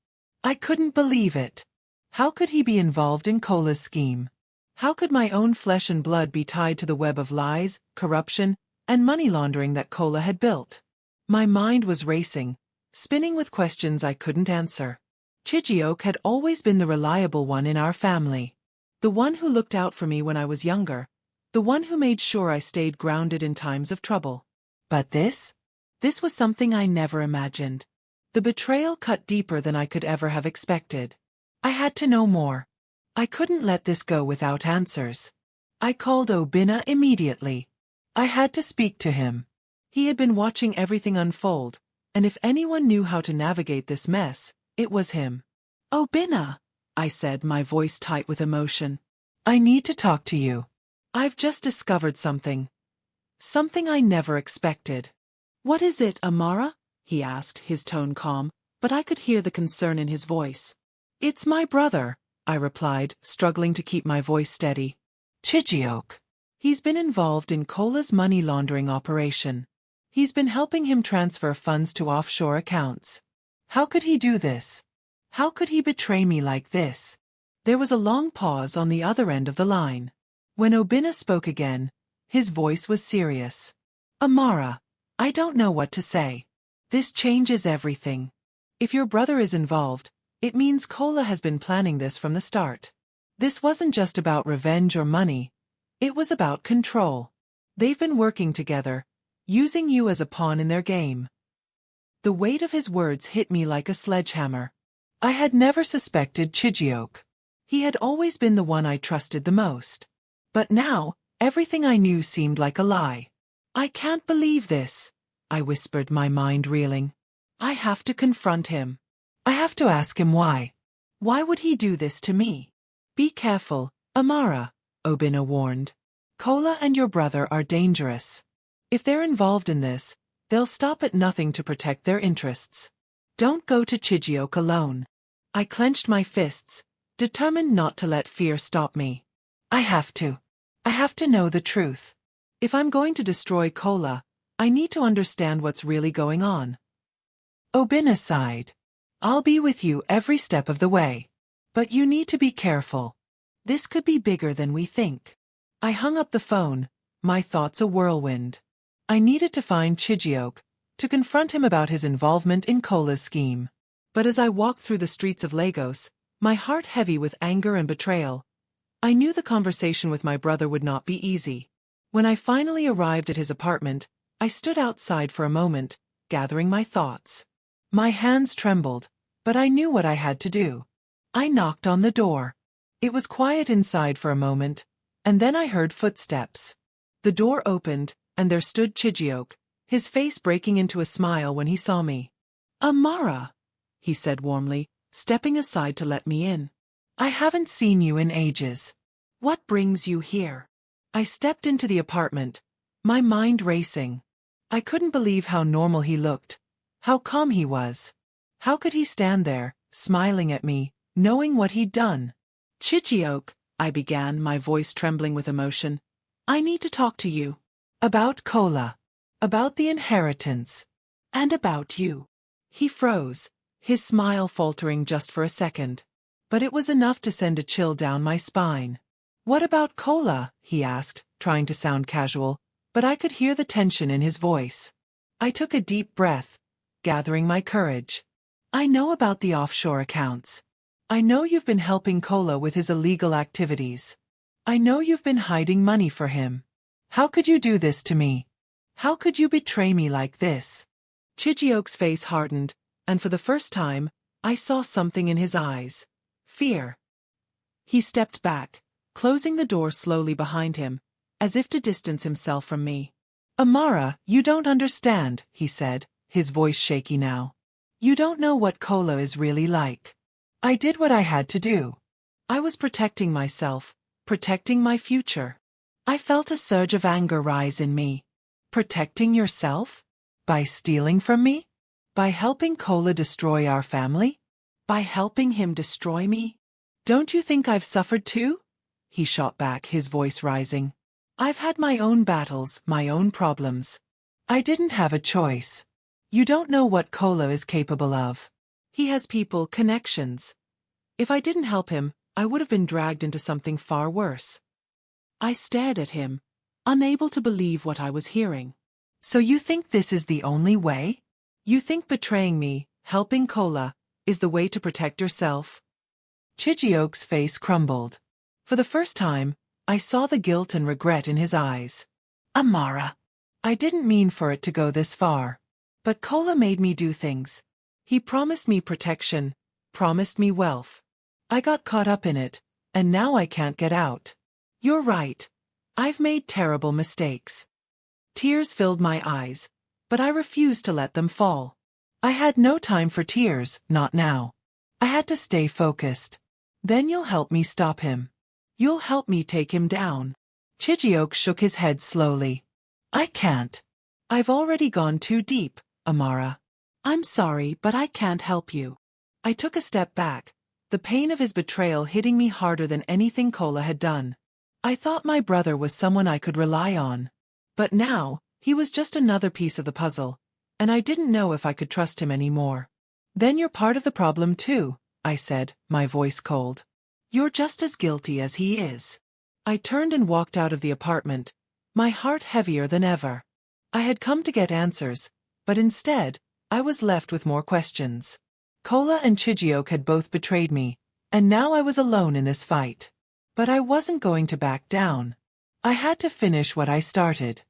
I couldn't believe it. How could he be involved in Kola's scheme? How could my own flesh and blood be tied to the web of lies, corruption, and money laundering that Kola had built? My mind was racing, spinning with questions I couldn't answer. Chijioke had always been the reliable one in our family. The one who looked out for me when I was younger. The one who made sure I stayed grounded in times of trouble. But this? This was something I never imagined. The betrayal cut deeper than I could ever have expected. I had to know more. I couldn't let this go without answers. I called Obinna immediately. I had to speak to him. He had been watching everything unfold, and if anyone knew how to navigate this mess, it was him. Obinna, I said, my voice tight with emotion. I need to talk to you. I've just discovered something. Something I never expected. What is it, Amara? He asked, his tone calm, but I could hear the concern in his voice. It's my brother, I replied, struggling to keep my voice steady. Chijioke. He's been involved in Kola's money laundering operation. He's been helping him transfer funds to offshore accounts. How could he do this? How could he betray me like this? There was a long pause on the other end of the line. When Obinna spoke again, his voice was serious. Amara, I don't know what to say. This changes everything. If your brother is involved, it means Kola has been planning this from the start. This wasn't just about revenge or money. It was about control. They've been working together, using you as a pawn in their game. The weight of his words hit me like a sledgehammer. I had never suspected Chijioke. He had always been the one I trusted the most. But now, everything I knew seemed like a lie. I can't believe this, I whispered, my mind reeling. I have to confront him. I have to ask him why. Why would he do this to me? Be careful, Amara, Obina warned. Kola and your brother are dangerous. If they're involved in this, they'll stop at nothing to protect their interests. Don't go to Chijioke alone. I clenched my fists, determined not to let fear stop me. I have to. I have to know the truth. If I'm going to destroy Kola, I need to understand what's really going on. Obina sighed. I'll be with you every step of the way. But you need to be careful. This could be bigger than we think. I hung up the phone, my thoughts a whirlwind. I needed to find Chijioke, to confront him about his involvement in Kola's scheme. But as I walked through the streets of Lagos, my heart heavy with anger and betrayal, I knew the conversation with my brother would not be easy. When I finally arrived at his apartment, I stood outside for a moment, gathering my thoughts. My hands trembled, but I knew what I had to do. I knocked on the door. It was quiet inside for a moment, and then I heard footsteps. The door opened, and there stood Chijioke, his face breaking into a smile when he saw me. Amara, he said warmly, stepping aside to let me in. I haven't seen you in ages. What brings you here? I stepped into the apartment, my mind racing. I couldn't believe how normal he looked, how calm he was. How could he stand there, smiling at me, knowing what he'd done? Chijioke, I began, my voice trembling with emotion. I need to talk to you. About Kola. About the inheritance. And about you. He froze, his smile faltering just for a second. But it was enough to send a chill down my spine. What about Kola? He asked, trying to sound casual, but I could hear the tension in his voice. I took a deep breath, gathering my courage. I know about the offshore accounts. I know you've been helping Kola with his illegal activities. I know you've been hiding money for him. How could you do this to me? How could you betray me like this? Chijioke's face hardened, and for the first time, I saw something in his eyes. Fear. He stepped back, closing the door slowly behind him, as if to distance himself from me. Amara, you don't understand, he said, his voice shaky now. You don't know what Kola is really like. I did what I had to do. I was protecting myself, protecting my future. I felt a surge of anger rise in me. Protecting yourself? By stealing from me? By helping Kola destroy our family? By helping him destroy me? Don't you think I've suffered too? He shot back, his voice rising. I've had my own battles, my own problems. I didn't have a choice. You don't know what Kola is capable of. He has people, connections. If I didn't help him, I would have been dragged into something far worse. I stared at him, unable to believe what I was hearing. So you think this is the only way? You think betraying me, helping Kola, is the way to protect yourself? Chijioke's face crumbled. For the first time, I saw the guilt and regret in his eyes. Amara. I didn't mean for it to go this far. But Kola made me do things. He promised me protection, promised me wealth. I got caught up in it, and now I can't get out. You're right. I've made terrible mistakes. Tears filled my eyes, but I refused to let them fall. I had no time for tears, not now. I had to stay focused. Then you'll help me stop him. You'll help me take him down. Chijioke shook his head slowly. I can't. I've already gone too deep, Amara. I'm sorry, but I can't help you. I took a step back, the pain of his betrayal hitting me harder than anything Kola had done. I thought my brother was someone I could rely on. But now, he was just another piece of the puzzle, and I didn't know if I could trust him anymore. Then you're part of the problem too, I said, my voice cold. You're just as guilty as he is. I turned and walked out of the apartment, my heart heavier than ever. I had come to get answers, but instead, I was left with more questions. Kola and Chijioke had both betrayed me, and now I was alone in this fight. But I wasn't going to back down. I had to finish what I started.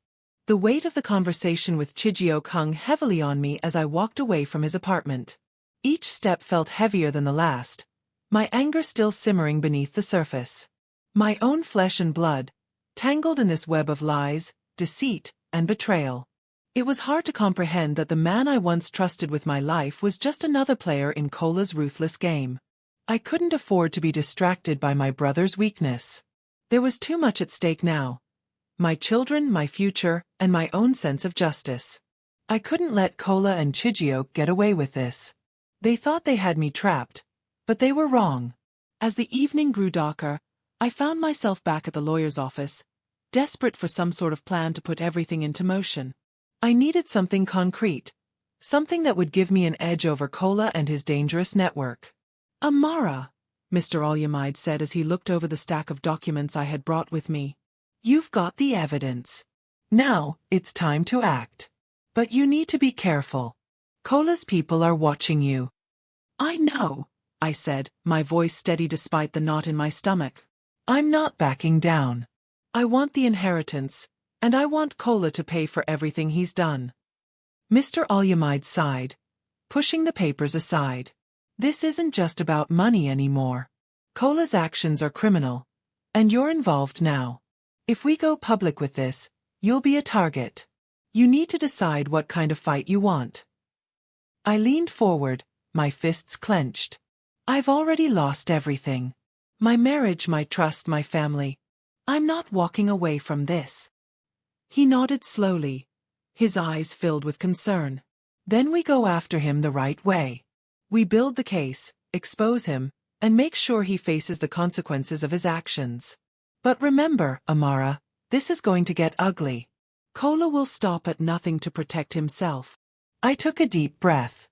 The weight of the conversation with Chijioke hung heavily on me as I walked away from his apartment. Each step felt heavier than the last, my anger still simmering beneath the surface. My own flesh and blood, tangled in this web of lies, deceit, and betrayal. It was hard to comprehend that the man I once trusted with my life was just another player in Kola's ruthless game. I couldn't afford to be distracted by my brother's weakness. There was too much at stake now. My children, my future, and my own sense of justice. I couldn't let Kola and Chijioke get away with this. They thought they had me trapped, but they were wrong. As the evening grew darker, I found myself back at the lawyer's office, desperate for some sort of plan to put everything into motion. I needed something concrete, something that would give me an edge over Kola and his dangerous network. Amara, Mr. Olyamide said as he looked over the stack of documents I had brought with me. You've got the evidence. Now, it's time to act. But you need to be careful. Kola's people are watching you. I know, I said, my voice steady despite the knot in my stomach. I'm not backing down. I want the inheritance, and I want Kola to pay for everything he's done. Mr. Olyamide sighed, pushing the papers aside. This isn't just about money anymore. Kola's actions are criminal, and you're involved now. If we go public with this, you'll be a target. You need to decide what kind of fight you want. I leaned forward, my fists clenched. I've already lost everything. My marriage, my trust, my family. I'm not walking away from this. He nodded slowly, his eyes filled with concern. Then we go after him the right way. We build the case, expose him, and make sure he faces the consequences of his actions. But remember, Amara, this is going to get ugly. Kola will stop at nothing to protect himself. I took a deep breath.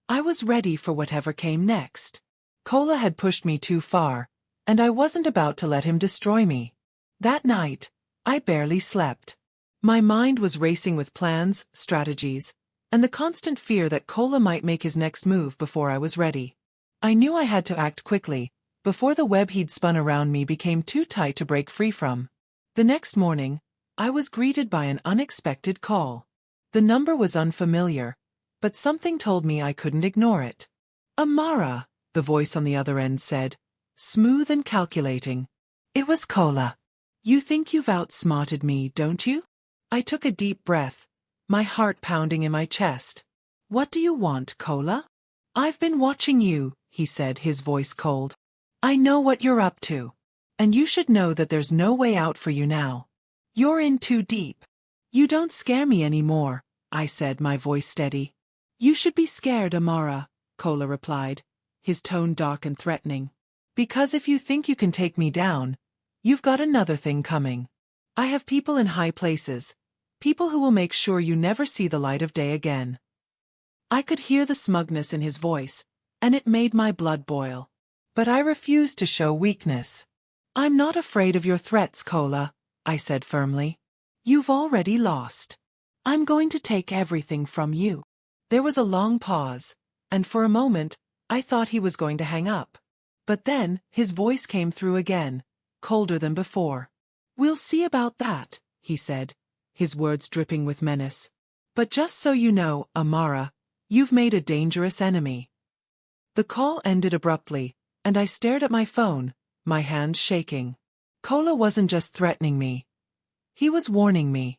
I was ready for whatever came next. Kola had pushed me too far, and I wasn't about to let him destroy me. That night, I barely slept. My mind was racing with plans, strategies, and the constant fear that Kola might make his next move before I was ready. I knew I had to act quickly, before the web he'd spun around me became too tight to break free from. The next morning, I was greeted by an unexpected call. The number was unfamiliar, but something told me I couldn't ignore it. Amara, the voice on the other end said, smooth and calculating. It was Kola. You think you've outsmarted me, don't you? I took a deep breath, my heart pounding in my chest. What do you want, Kola? I've been watching you, he said, his voice cold. I know what you're up to. And you should know that there's no way out for you now. You're in too deep. You don't scare me anymore, I said, my voice steady. You should be scared, Amara, Kola replied, his tone dark and threatening. Because if you think you can take me down, you've got another thing coming. I have people in high places, people who will make sure you never see the light of day again. I could hear the smugness in his voice, and it made my blood boil. But I refused to show weakness. I'm not afraid of your threats, Kola, I said firmly. You've already lost. I'm going to take everything from you. There was a long pause, and for a moment, I thought he was going to hang up. But then, his voice came through again, colder than before. We'll see about that, he said, his words dripping with menace. But just so you know, Amara, you've made a dangerous enemy. The call ended abruptly, and I stared at my phone, my hands shaking. Kola wasn't just threatening me. He was warning me.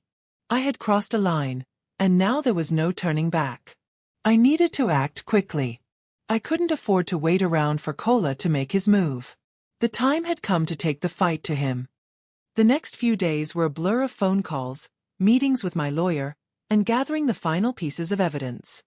I had crossed a line, and now there was no turning back. I needed to act quickly. I couldn't afford to wait around for Kola to make his move. The time had come to take the fight to him. The next few days were a blur of phone calls, meetings with my lawyer, and gathering the final pieces of evidence.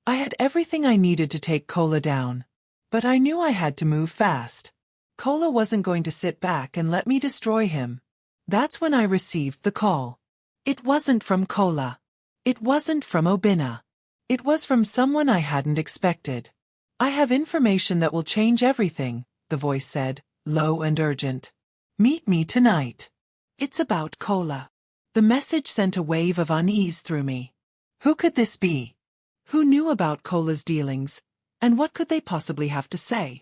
I had everything I needed to take Kola down. But I knew I had to move fast. Kola wasn't going to sit back and let me destroy him. That's when I received the call. It wasn't from Kola. It wasn't from Obina. It was from someone I hadn't expected. I have information that will change everything, the voice said, low and urgent. Meet me tonight. It's about Kola. The message sent a wave of unease through me. Who could this be? Who knew about Kola's dealings? And what could they possibly have to say?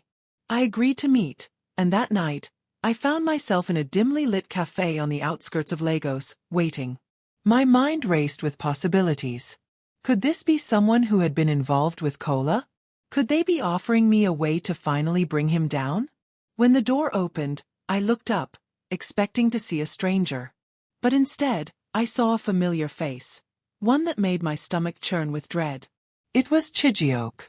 I agreed to meet, and that night, I found myself in a dimly lit cafe on the outskirts of Lagos, waiting. My mind raced with possibilities. Could this be someone who had been involved with Kola? Could they be offering me a way to finally bring him down? When the door opened, I looked up, expecting to see a stranger. But instead, I saw a familiar face, one that made my stomach churn with dread. It was Chijioke.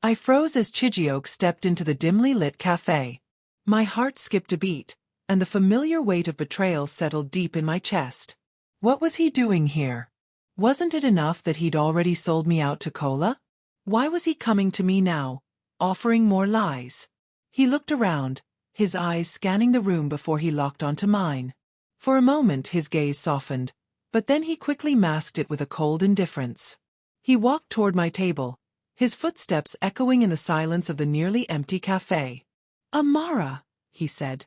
I froze as Chijioke stepped into the dimly lit cafe. My heart skipped a beat, and the familiar weight of betrayal settled deep in my chest. What was he doing here? Wasn't it enough that he'd already sold me out to Kola? Why was he coming to me now, offering more lies? He looked around, his eyes scanning the room before he locked onto mine. For a moment his gaze softened, but then he quickly masked it with a cold indifference. He walked toward my table, his footsteps echoing in the silence of the nearly empty cafe. "Amara," he said,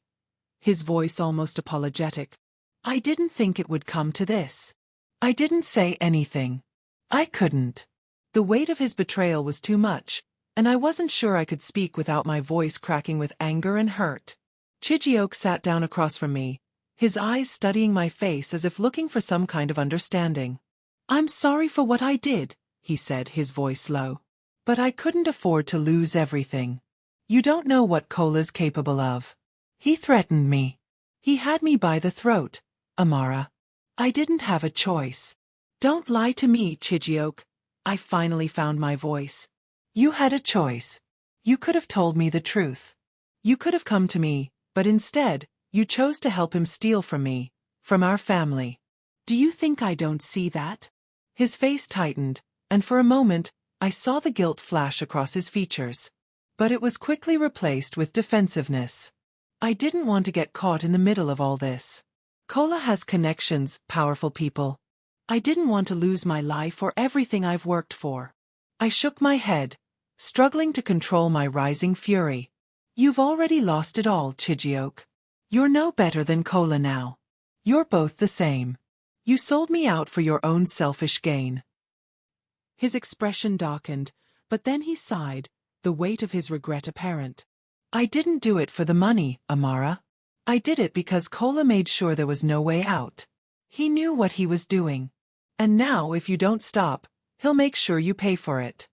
his voice almost apologetic. "I didn't think it would come to this." I didn't say anything. I couldn't. The weight of his betrayal was too much, and I wasn't sure I could speak without my voice cracking with anger and hurt. Chijioke sat down across from me, his eyes studying my face as if looking for some kind of understanding. "I'm sorry for what I did," he said, his voice low. "But I couldn't afford to lose everything. You don't know what Kola's capable of. He threatened me. He had me by the throat, Amara. I didn't have a choice." "Don't lie to me, Chijioke." I finally found my voice. "You had a choice. You could have told me the truth. You could have come to me, but instead, you chose to help him steal from me, from our family. Do you think I don't see that?" His face tightened, and for a moment, I saw the guilt flash across his features. But it was quickly replaced with defensiveness. I didn't want to get caught in the middle of all this. Kola has connections, powerful people. I didn't want to lose my life or everything I've worked for. I shook my head, struggling to control my rising fury. "You've already lost it all, Chijioke. You're no better than Kola now. You're both the same. You sold me out for your own selfish gain." His expression darkened, but then he sighed, the weight of his regret apparent. "I didn't do it for the money, Amara. I did it because Kola made sure there was no way out. He knew what he was doing. And now if you don't stop, he'll make sure you pay for it."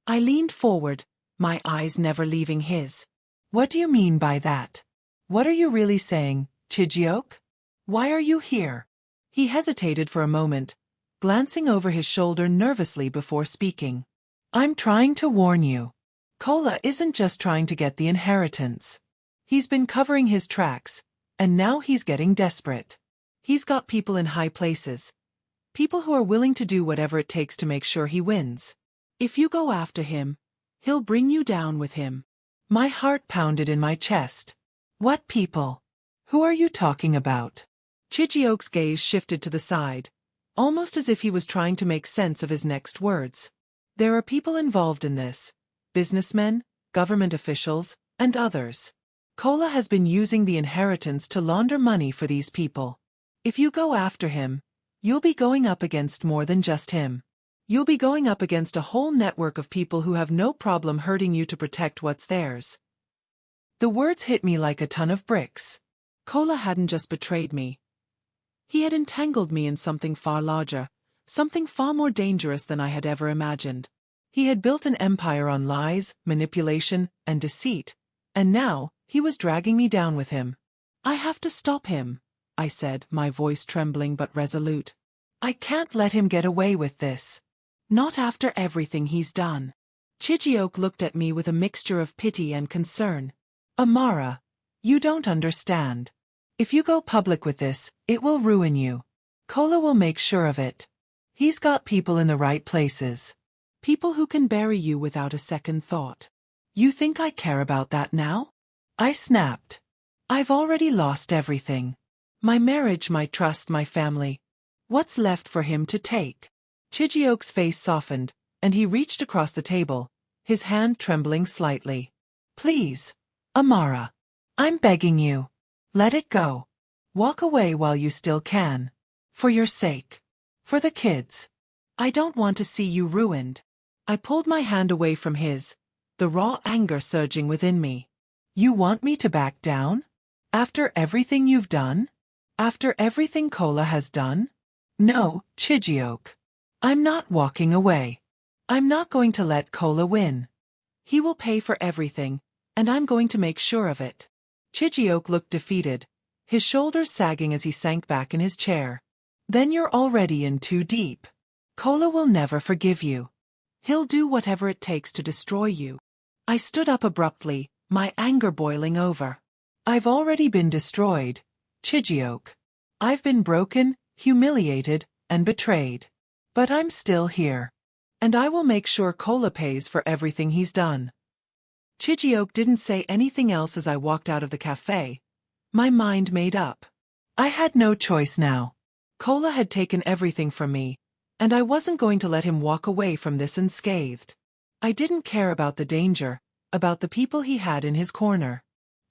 I leaned forward, my eyes never leaving his. "What do you mean by that? What are you really saying, Chijioke? Why are you here?" He hesitated for a moment, glancing over his shoulder nervously before speaking. "I'm trying to warn you. Kola isn't just trying to get the inheritance. He's been covering his tracks, and now he's getting desperate. He's got people in high places. People who are willing to do whatever it takes to make sure he wins. If you go after him, he'll bring you down with him." My heart pounded in my chest. "What people? Who are you talking about?" Chijioke's gaze shifted to the side, almost as if he was trying to make sense of his next words. "There are people involved in this. Businessmen, government officials, and others. Kola has been using the inheritance to launder money for these people. If you go after him, you'll be going up against more than just him. You'll be going up against a whole network of people who have no problem hurting you to protect what's theirs." The words hit me like a ton of bricks. Kola hadn't just betrayed me. He had entangled me in something far larger, something far more dangerous than I had ever imagined. He had built an empire on lies, manipulation, and deceit, and now, he was dragging me down with him. "I have to stop him," I said, my voice trembling but resolute. "I can't let him get away with this. Not after everything he's done." Chijioke looked at me with a mixture of pity and concern. "Amara, you don't understand. If you go public with this, it will ruin you. Kola will make sure of it. He's got people in the right places. People who can bury you without a second thought. You think I care about that now?" I snapped. "I've already lost everything. My marriage, my trust, my family. What's left for him to take?" Chijioke's face softened, and he reached across the table, his hand trembling slightly. "Please, Amara. I'm begging you. Let it go. Walk away while you still can. For your sake. For the kids. I don't want to see you ruined." I pulled my hand away from his, the raw anger surging within me. You want me to back down? After everything you've done? After everything Kola has done? No, Chijioke. I'm not walking away. I'm not going to let Kola win. He will pay for everything, and I'm going to make sure of it. Chijioke looked defeated, his shoulders sagging as he sank back in his chair. Then you're already in too deep. Kola will never forgive you. He'll do whatever it takes to destroy you. I stood up abruptly, my anger boiling over. I've already been destroyed, Chijioke. I've been broken, humiliated, and betrayed. But I'm still here. And I will make sure Kola pays for everything he's done. Chijioke didn't say anything else as I walked out of the cafe, my mind made up. I had no choice now. Kola had taken everything from me, and I wasn't going to let him walk away from this unscathed. I didn't care about the danger, about the people he had in his corner.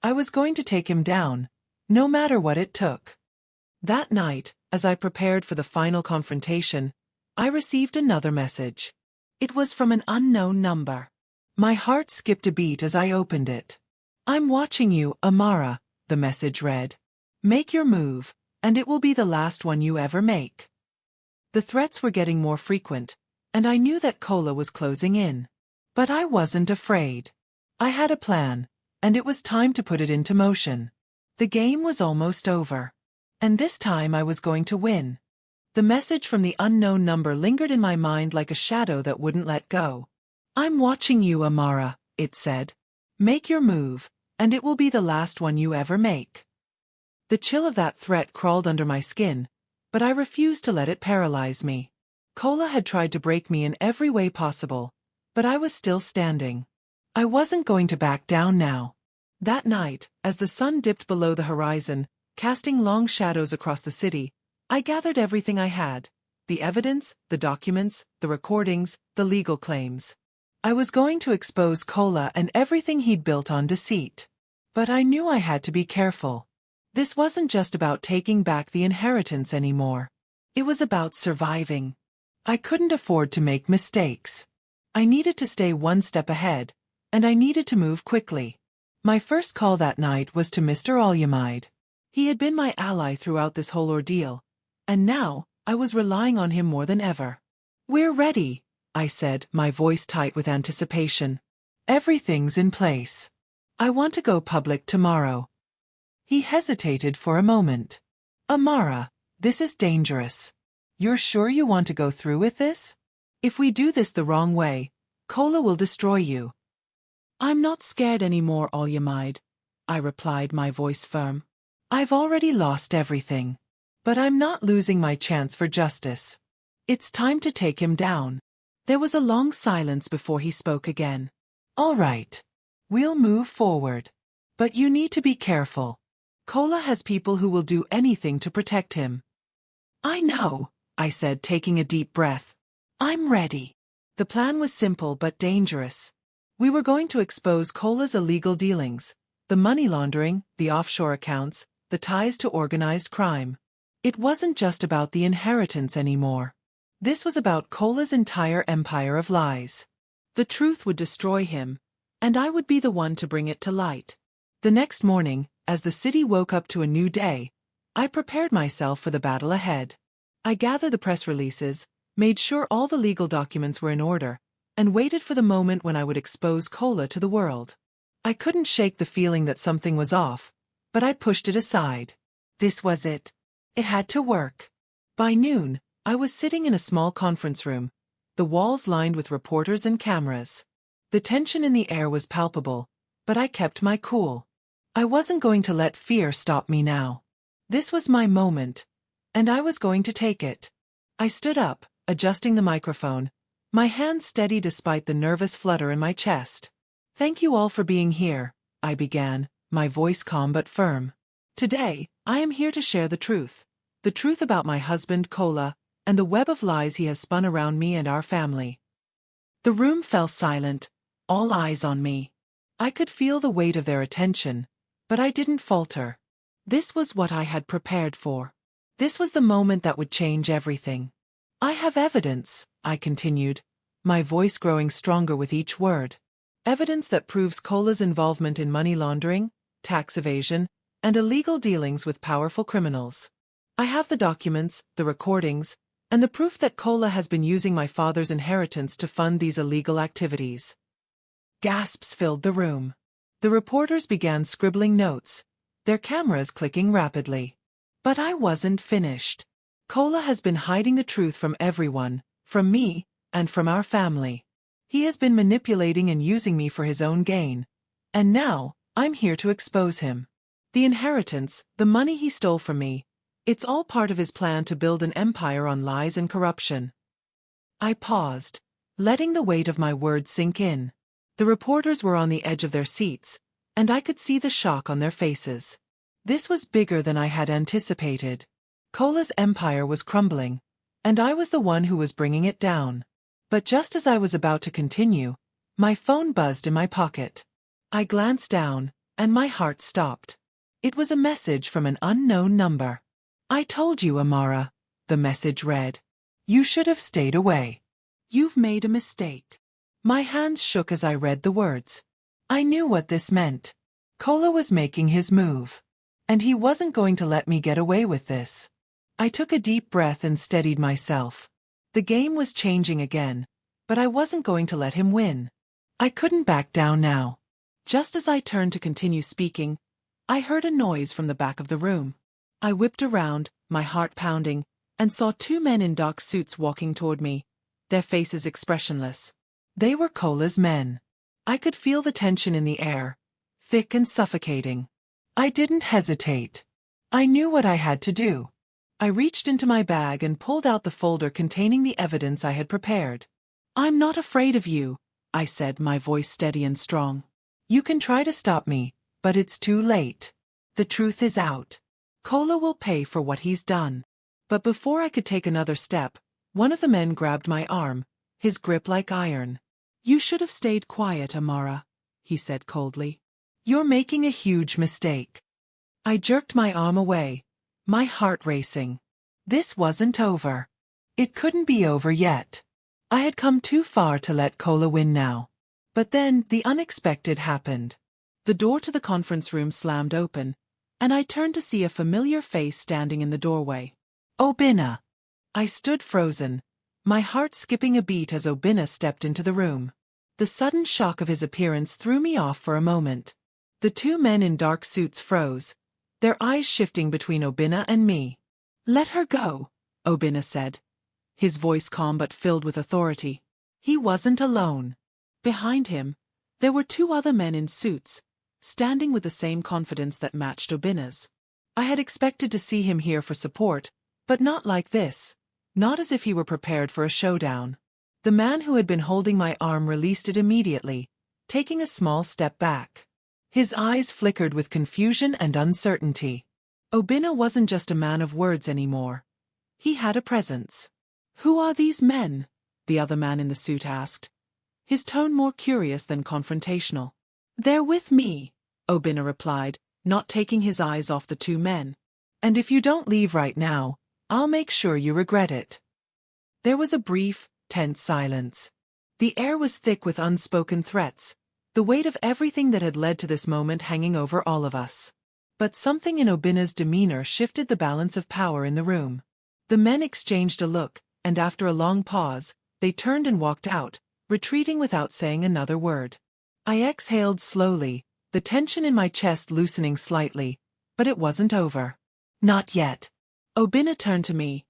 I was going to take him down, no matter what it took. That night, as I prepared for the final confrontation, I received another message. It was from an unknown number. My heart skipped a beat as I opened it. I'm watching you, Amara, the message read. Make your move, and it will be the last one you ever make. The threats were getting more frequent, and I knew that Kola was closing in. But I wasn't afraid. I had a plan, and it was time to put it into motion. The game was almost over. And this time I was going to win. The message from the unknown number lingered in my mind like a shadow that wouldn't let go. I'm watching you, Amara, it said. Make your move, and it will be the last one you ever make. The chill of that threat crawled under my skin, but I refused to let it paralyze me. Kola had tried to break me in every way possible, but I was still standing. I wasn't going to back down now. That night, as the sun dipped below the horizon, casting long shadows across the city, I gathered everything I had. The evidence, the documents, the recordings, the legal claims. I was going to expose Kola and everything he'd built on deceit. But I knew I had to be careful. This wasn't just about taking back the inheritance anymore. It was about surviving. I couldn't afford to make mistakes. I needed to stay one step ahead, and I needed to move quickly. My first call that night was to Mr. Olyamide. He had been my ally throughout this whole ordeal, and now I was relying on him more than ever. We're ready, I said, my voice tight with anticipation. Everything's in place. I want to go public tomorrow. He hesitated for a moment. Amara, this is dangerous. You're sure you want to go through with this? If we do this the wrong way, Kola will destroy you. I'm not scared anymore, Olyamide, I replied, my voice firm. I've already lost everything. But I'm not losing my chance for justice. It's time to take him down. There was a long silence before he spoke again. All right. We'll move forward. But you need to be careful. Kola has people who will do anything to protect him. I know, I said, taking a deep breath. I'm ready. The plan was simple but dangerous. We were going to expose Kola's illegal dealings, the money laundering, the offshore accounts, the ties to organized crime. It wasn't just about the inheritance anymore. This was about Kola's entire empire of lies. The truth would destroy him, and I would be the one to bring it to light. The next morning, as the city woke up to a new day, I prepared myself for the battle ahead. I gathered the press releases, made sure all the legal documents were in order, and waited for the moment when I would expose Kola to the world. I couldn't shake the feeling that something was off, but I pushed it aside. This was it. It had to work. By noon, I was sitting in a small conference room, the walls lined with reporters and cameras. The tension in the air was palpable, but I kept my cool. I wasn't going to let fear stop me now. This was my moment, and I was going to take it. I stood up, adjusting the microphone, my hands steady despite the nervous flutter in my chest. Thank you all for being here, I began, my voice calm but firm. Today, I am here to share the truth about my husband Kola, and the web of lies he has spun around me and our family. The room fell silent, all eyes on me. I could feel the weight of their attention, but I didn't falter. This was what I had prepared for. This was the moment that would change everything. I have evidence, I continued. my voice growing stronger with each word. Evidence that proves Kola's involvement in money laundering, tax evasion, and illegal dealings with powerful criminals. I have the documents, the recordings, and the proof that Kola has been using my father's inheritance to fund these illegal activities. Gasps filled the room. The reporters began scribbling notes, their cameras clicking rapidly. But I wasn't finished. Kola has been hiding the truth from everyone, from me, and from our family. He has been manipulating and using me for his own gain. And now, I'm here to expose him. The inheritance, the money he stole from me, it's all part of his plan to build an empire on lies and corruption. I paused, letting the weight of my words sink in. The reporters were on the edge of their seats, and I could see the shock on their faces. This was bigger than I had anticipated. Kola's empire was crumbling, and I was the one who was bringing it down. But just as I was about to continue, my phone buzzed in my pocket. I glanced down, and my heart stopped. It was a message from an unknown number. "I told you, Amara," the message read. "You should have stayed away. You've made a mistake." My hands shook as I read the words. I knew what this meant. Kola was making his move. And he wasn't going to let me get away with this. I took a deep breath and steadied myself. The game was changing again, but I wasn't going to let him win. I couldn't back down now. Just as I turned to continue speaking, I heard a noise from the back of the room. I whipped around, my heart pounding, and saw two men in dark suits walking toward me, their faces expressionless. They were Kola's men. I could feel the tension in the air, thick and suffocating. I didn't hesitate. I knew what I had to do. I reached into my bag and pulled out the folder containing the evidence I had prepared. "I'm not afraid of you," I said, my voice steady and strong. "You can try to stop me, but it's too late. The truth is out. Kola will pay for what he's done." But before I could take another step, one of the men grabbed my arm, his grip like iron. "You should have stayed quiet, Amara," he said coldly. "You're making a huge mistake." I jerked my arm away, my heart racing. This wasn't over. It couldn't be over yet. I had come too far to let Kola win now. But then the unexpected happened. The door to the conference room slammed open, and I turned to see a familiar face standing in the doorway. Obinna. I stood frozen, my heart skipping a beat as Obinna stepped into the room. The sudden shock of his appearance threw me off for a moment. The two men in dark suits froze, their eyes shifting between Obinna and me. "Let her go," Obinna said, his voice calm but filled with authority. He wasn't alone. Behind him, there were two other men in suits, standing with the same confidence that matched Obinna's. I had expected to see him here for support, but not like this, not as if he were prepared for a showdown. The man who had been holding my arm released it immediately, taking a small step back. His eyes flickered with confusion and uncertainty. Obinna wasn't just a man of words anymore. He had a presence. "Who are these men?" the other man in the suit asked, his tone more curious than confrontational. "They're with me," Obinna replied, not taking his eyes off the two men. "And if you don't leave right now, I'll make sure you regret it." There was a brief, tense silence. The air was thick with unspoken threats, the weight of everything that had led to this moment hanging over all of us. But something in Obinna's demeanor shifted the balance of power in the room. The men exchanged a look, and after a long pause, they turned and walked out, retreating without saying another word. I exhaled slowly, the tension in my chest loosening slightly, but it wasn't over. "Not yet." Obinna turned to me,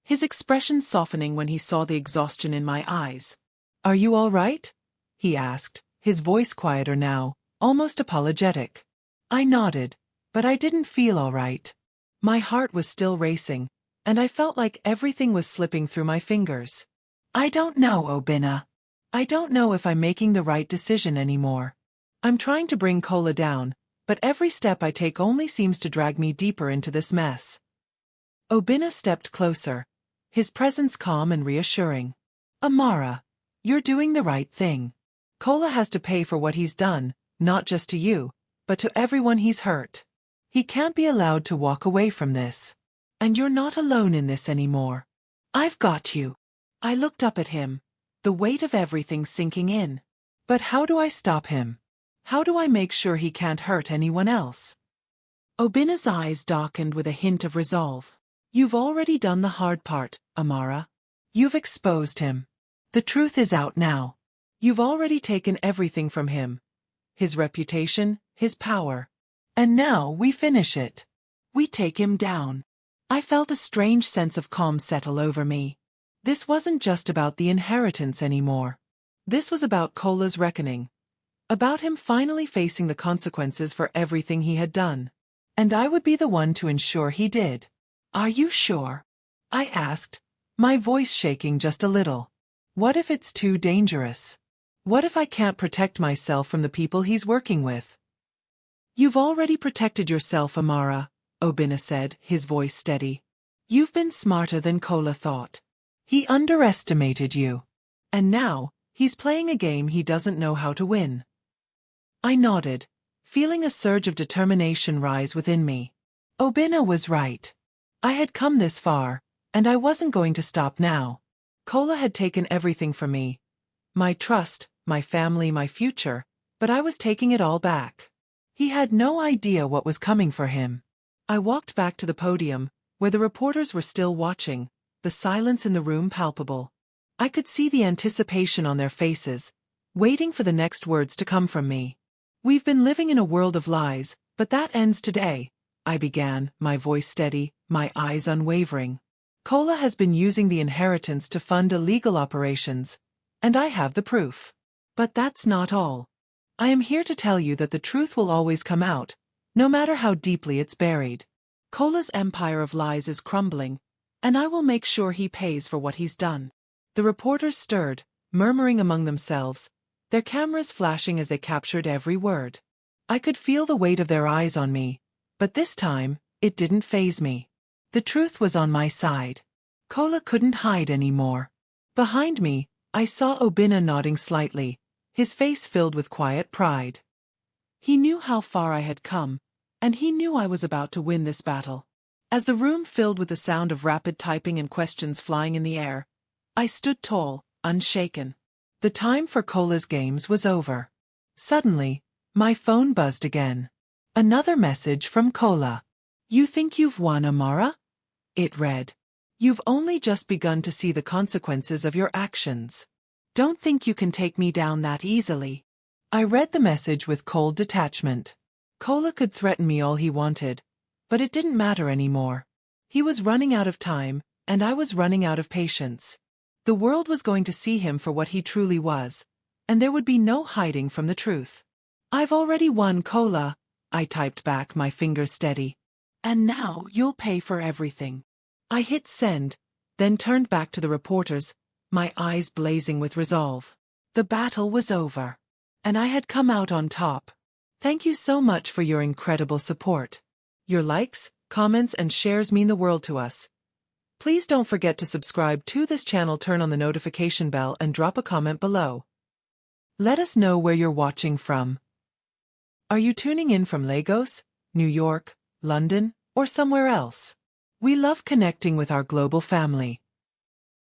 his expression softening when he saw the exhaustion in my eyes. "Are you all right?" he asked, his voice quieter now, almost apologetic. I nodded, but I didn't feel all right. My heart was still racing, and I felt like everything was slipping through my fingers. "I don't know, Obinna. I don't know if I'm making the right decision anymore. I'm trying to bring Kola down, but every step I take only seems to drag me deeper into this mess." Obinna stepped closer, his presence calm and reassuring. "Amara, you're doing the right thing. Kola has to pay for what he's done, not just to you, but to everyone he's hurt. He can't be allowed to walk away from this. And you're not alone in this anymore. I've got you." I looked up at him, the weight of everything sinking in. But how do I stop him? How do I make sure he can't hurt anyone else? Obina's eyes darkened with a hint of resolve. You've already done the hard part, Amara. You've exposed him. The truth is out now. You've already taken everything from him. His reputation, his power. And now we finish it. We take him down. I felt a strange sense of calm settle over me. This wasn't just about the inheritance anymore. This was about Kola's reckoning. About him finally facing the consequences for everything he had done. And I would be the one to ensure he did. Are you sure? I asked, my voice shaking just a little. What if it's too dangerous? What if I can't protect myself from the people he's working with? You've already protected yourself, Amara, Obina said, his voice steady. You've been smarter than Kola thought. He underestimated you. And now, he's playing a game he doesn't know how to win. I nodded, feeling a surge of determination rise within me. Obina was right. I had come this far, and I wasn't going to stop now. Kola had taken everything from me. My trust, my family, my future, but I was taking it all back. He had no idea what was coming for him. I walked back to the podium, where the reporters were still watching, the silence in the room palpable. I could see the anticipation on their faces, waiting for the next words to come from me. We've been living in a world of lies, but that ends today, I began, my voice steady, my eyes unwavering. Kola has been using the inheritance to fund illegal operations, and I have the proof. But that's not all. I am here to tell you that the truth will always come out, no matter how deeply it's buried. Kola's empire of lies is crumbling, and I will make sure he pays for what he's done. The reporters stirred, murmuring among themselves, their cameras flashing as they captured every word. I could feel the weight of their eyes on me, but this time, it didn't faze me. The truth was on my side. Kola couldn't hide anymore. Behind me, I saw Obina nodding slightly, his face filled with quiet pride. He knew how far I had come, and he knew I was about to win this battle. As the room filled with the sound of rapid typing and questions flying in the air, I stood tall, unshaken. The time for Kola's games was over. Suddenly, my phone buzzed again. Another message from Kola. You think you've won, Amara? It read. You've only just begun to see the consequences of your actions. Don't think you can take me down that easily. I read the message with cold detachment. Kola could threaten me all he wanted, but it didn't matter anymore. He was running out of time, and I was running out of patience. The world was going to see him for what he truly was, and there would be no hiding from the truth. I've already won, Kola, I typed back, my fingers steady. And now you'll pay for everything. I hit send, then turned back to the reporters, my eyes blazing with resolve. The battle was over, and I had come out on top. Thank you so much for your incredible support. Your likes, comments, and shares mean the world to us. Please don't forget to subscribe to this channel, turn on the notification bell, and drop a comment below. Let us know where you're watching from. Are you tuning in from Lagos, New York, London, or somewhere else? We love connecting with our global family.